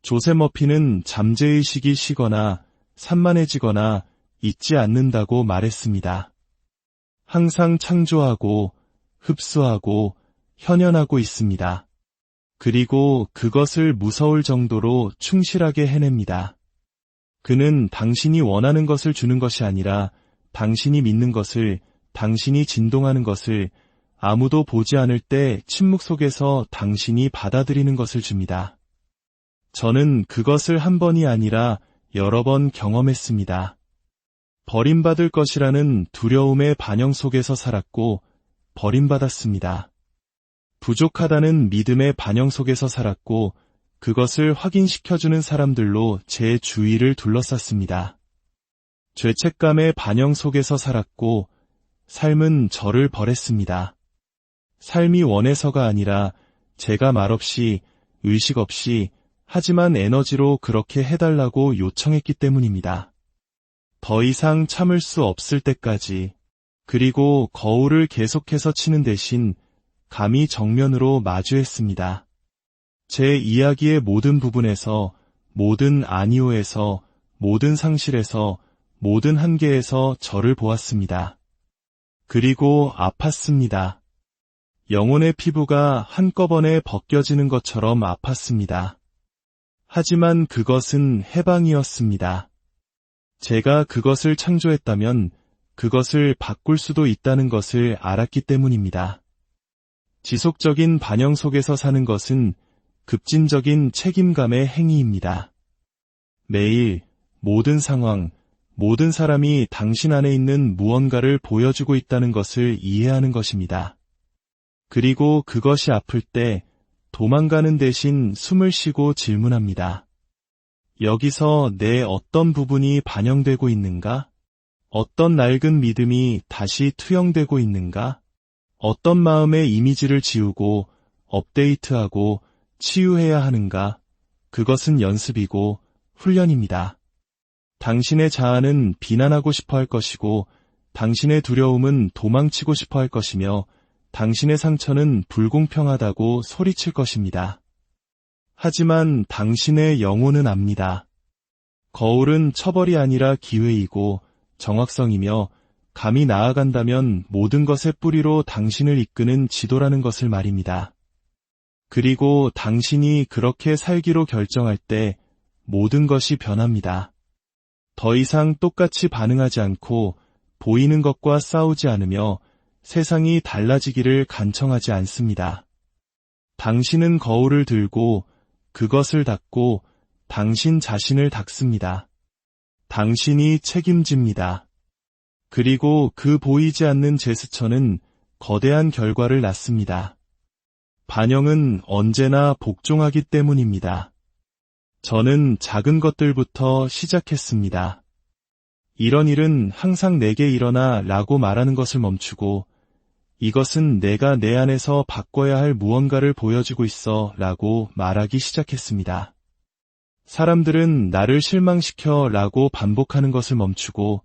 조셉 머피는 잠재의식이 쉬거나 산만해지거나 잊지 않는다고 말했습니다. 항상 창조하고 흡수하고 현현하고 있습니다. 그리고 그것을 무서울 정도로 충실하게 해냅니다. 그는 당신이 원하는 것을 주는 것이 아니라 당신이 믿는 것을, 당신이 진동하는 것을, 아무도 보지 않을 때 침묵 속에서 당신이 받아들이는 것을 줍니다. 저는 그것을 한 번이 아니라 여러 번 경험했습니다. 버림받을 것이라는 두려움의 반영 속에서 살았고 버림받았습니다. 부족하다는 믿음의 반영 속에서 살았고 그것을 확인시켜주는 사람들로 제 주위를 둘러쌌습니다. 죄책감의 반영 속에서 살았고 삶은 저를 벌했습니다. 삶이 원해서가 아니라 제가 말없이, 의식 없이, 하지만 에너지로 그렇게 해달라고 요청했기 때문입니다. 더 이상 참을 수 없을 때까지, 그리고 거울을 계속해서 치는 대신 감히 정면으로 마주했습니다. 제 이야기의 모든 부분에서, 모든 아니오에서, 모든 상실에서, 모든 한계에서 저를 보았습니다. 그리고 아팠습니다. 영혼의 피부가 한꺼번에 벗겨지는 것처럼 아팠습니다. 하지만 그것은 해방이었습니다. 제가 그것을 창조했다면 그것을 바꿀 수도 있다는 것을 알았기 때문입니다. 지속적인 반영 속에서 사는 것은 급진적인 책임감의 행위입니다. 매일, 모든 상황, 모든 사람이 당신 안에 있는 무언가를 보여주고 있다는 것을 이해하는 것입니다. 그리고 그것이 아플 때 도망가는 대신 숨을 쉬고 질문합니다. 여기서 내 어떤 부분이 반영되고 있는가? 어떤 낡은 믿음이 다시 투영되고 있는가? 어떤 마음의 이미지를 지우고 업데이트하고 치유해야 하는가? 그것은 연습이고 훈련입니다. 당신의 자아는 비난하고 싶어 할 것이고 당신의 두려움은 도망치고 싶어 할 것이며 당신의 상처는 불공평하다고 소리칠 것입니다. 하지만 당신의 영혼은 압니다. 거울은 처벌이 아니라 기회이고 정확성이며 감히 나아간다면 모든 것의 뿌리로 당신을 이끄는 지도라는 것을 말입니다. 그리고 당신이 그렇게 살기로 결정할 때 모든 것이 변합니다. 더 이상 똑같이 반응하지 않고 보이는 것과 싸우지 않으며 세상이 달라지기를 간청하지 않습니다. 당신은 거울을 들고 그것을 닦고 당신 자신을 닦습니다. 당신이 책임집니다. 그리고 그 보이지 않는 제스처는 거대한 결과를 낳습니다. 반영은 언제나 복종하기 때문입니다. 저는 작은 것들부터 시작했습니다. 이런 일은 항상 내게 일어나 라고 말하는 것을 멈추고 이것은 내가 내 안에서 바꿔야 할 무언가를 보여주고 있어 라고 말하기 시작했습니다. 사람들은 나를 실망시켜 라고 반복하는 것을 멈추고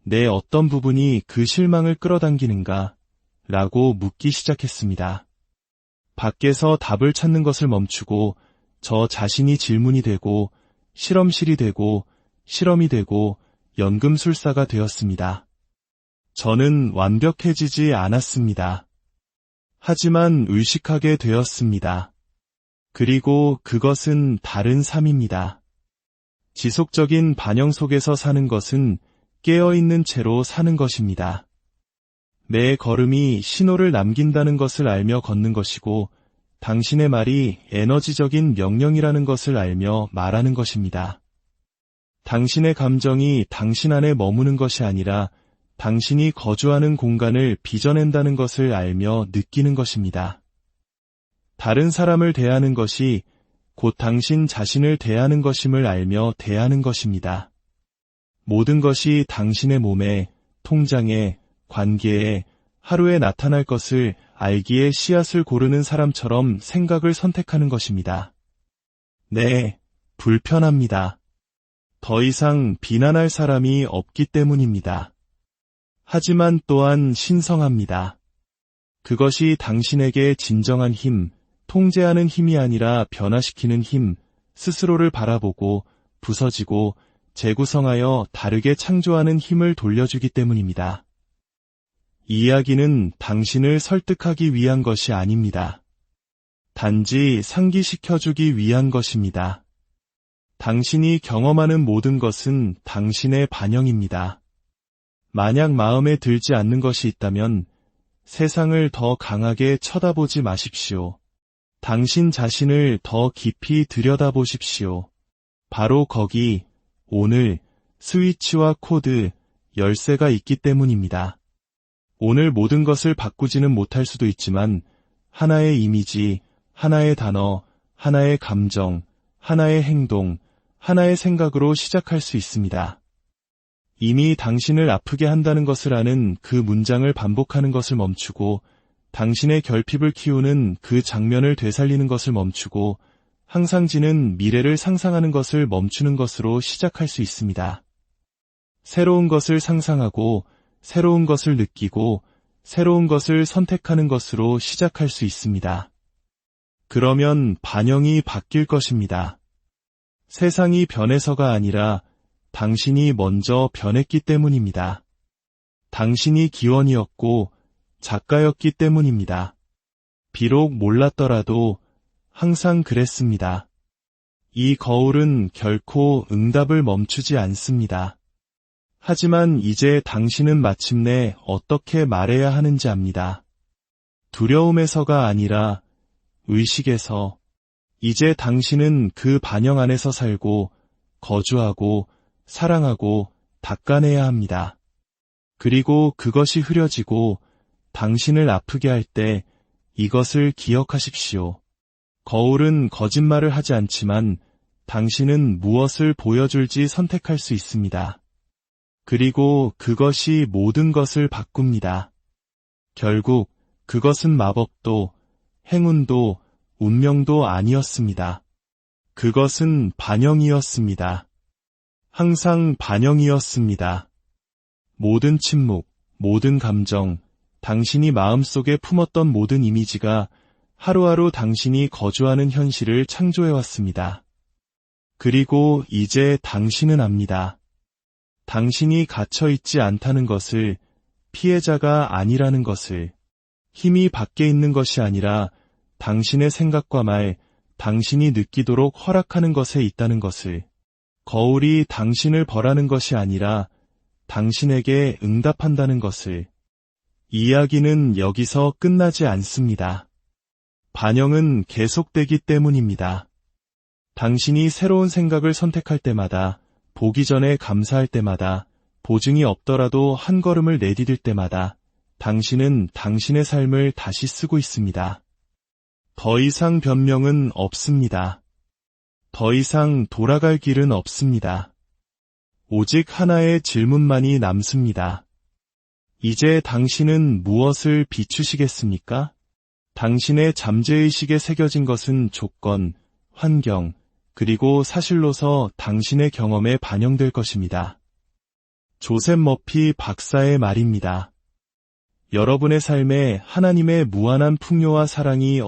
내 어떤 부분이 그 실망을 끌어당기는가 라고 묻기 시작했습니다. 밖에서 답을 찾는 것을 멈추고 저 자신이 질문이 되고 실험실이 되고 실험이 되고 연금술사가 되었습니다. 저는 완벽해지지 않았습니다. 하지만 의식하게 되었습니다. 그리고 그것은 다른 삶입니다. 지속적인 반영 속에서 사는 것은 깨어있는 채로 사는 것입니다. 내 걸음이 신호를 남긴다는 것을 알며 걷는 것이고 당신의 말이 에너지적인 명령이라는 것을 알며 말하는 것입니다. 당신의 감정이 당신 안에 머무는 것이 아니라 당신이 거주하는 공간을 빚어낸다는 것을 알며 느끼는 것입니다. 다른 사람을 대하는 것이 곧 당신 자신을 대하는 것임을 알며 대하는 것입니다. 모든 것이 당신의 몸에, 통장에, 관계에, 하루에 나타날 것을 알기에 씨앗을 고르는 사람처럼 생각을 선택하는 것입니다. 네, 불편합니다. 더 이상 비난할 사람이 없기 때문입니다. 하지만 또한 신성합니다. 그것이 당신에게 진정한 힘, 통제하는 힘이 아니라 변화시키는 힘, 스스로를 바라보고 부서지고 재구성하여 다르게 창조하는 힘을 돌려주기 때문입니다. 이 이야기는 당신을 설득하기 위한 것이 아닙니다. 단지 상기시켜주기 위한 것입니다. 당신이 경험하는 모든 것은 당신의 반영입니다. 만약 마음에 들지 않는 것이 있다면 세상을 더 강하게 쳐다보지 마십시오. 당신 자신을 더 깊이 들여다보십시오. 바로 거기 오늘 스위치와 코드, 열쇠가 있기 때문입니다. 오늘 모든 것을 바꾸지는 못할 수도 있지만 하나의 이미지, 하나의 단어, 하나의 감정, 하나의 행동, 하나의 생각으로 시작할 수 있습니다. 이미 당신을 아프게 한다는 것을 아는 그 문장을 반복하는 것을 멈추고 당신의 결핍을 키우는 그 장면을 되살리는 것을 멈추고 항상 지는 미래를 상상하는 것을 멈추는 것으로 시작할 수 있습니다. 새로운 것을 상상하고 새로운 것을 느끼고 새로운 것을 선택하는 것으로 시작할 수 있습니다. 그러면 반영이 바뀔 것입니다. 세상이 변해서가 아니라 당신이 먼저 변했기 때문입니다. 당신이 기원이었고 작가였기 때문입니다. 비록 몰랐더라도 항상 그랬습니다. 이 거울은 결코 응답을 멈추지 않습니다. 하지만 이제 당신은 마침내 어떻게 말해야 하는지 압니다. 두려움에서가 아니라 의식에서. 이제 당신은 그 반영 안에서 살고 거주하고 사랑하고 닦아내야 합니다. 그리고 그것이 흐려지고 당신을 아프게 할 때 이것을 기억하십시오. 거울은 거짓말을 하지 않지만 당신은 무엇을 보여줄지 선택할 수 있습니다. 그리고 그것이 모든 것을 바꿉니다. 결국 그것은 마법도 행운도 운명도 아니었습니다. 그것은 반영이었습니다. 항상 반영이었습니다. 모든 침묵, 모든 감정, 당신이 마음속에 품었던 모든 이미지가 하루하루 당신이 거주하는 현실을 창조해왔습니다. 그리고 이제 당신은 압니다. 당신이 갇혀있지 않다는 것을, 피해자가 아니라는 것을, 힘이 밖에 있는 것이 아니라 당신의 생각과 말, 당신이 느끼도록 허락하는 것에 있다는 것을, 거울이 당신을 벌하는 것이 아니라 당신에게 응답한다는 것을. 이야기는 여기서 끝나지 않습니다. 반영은 계속되기 때문입니다. 당신이 새로운 생각을 선택할 때마다, 보기 전에 감사할 때마다, 보증이 없더라도 한 걸음을 내디딜 때마다 당신은 당신의 삶을 다시 쓰고 있습니다. 더 이상 변명은 없습니다. 더 이상 돌아갈 길은 없습니다. 오직 하나의 질문만이 남습니다. 이제 당신은 무엇을 비추시겠습니까? 당신의 잠재의식에 새겨진 것은 조건, 환경, 그리고 사실로서 당신의 경험에 반영될 것입니다. 조셉 머피 박사의 말입니다. 여러분의 삶에 하나님의 무한한 풍요와 사랑이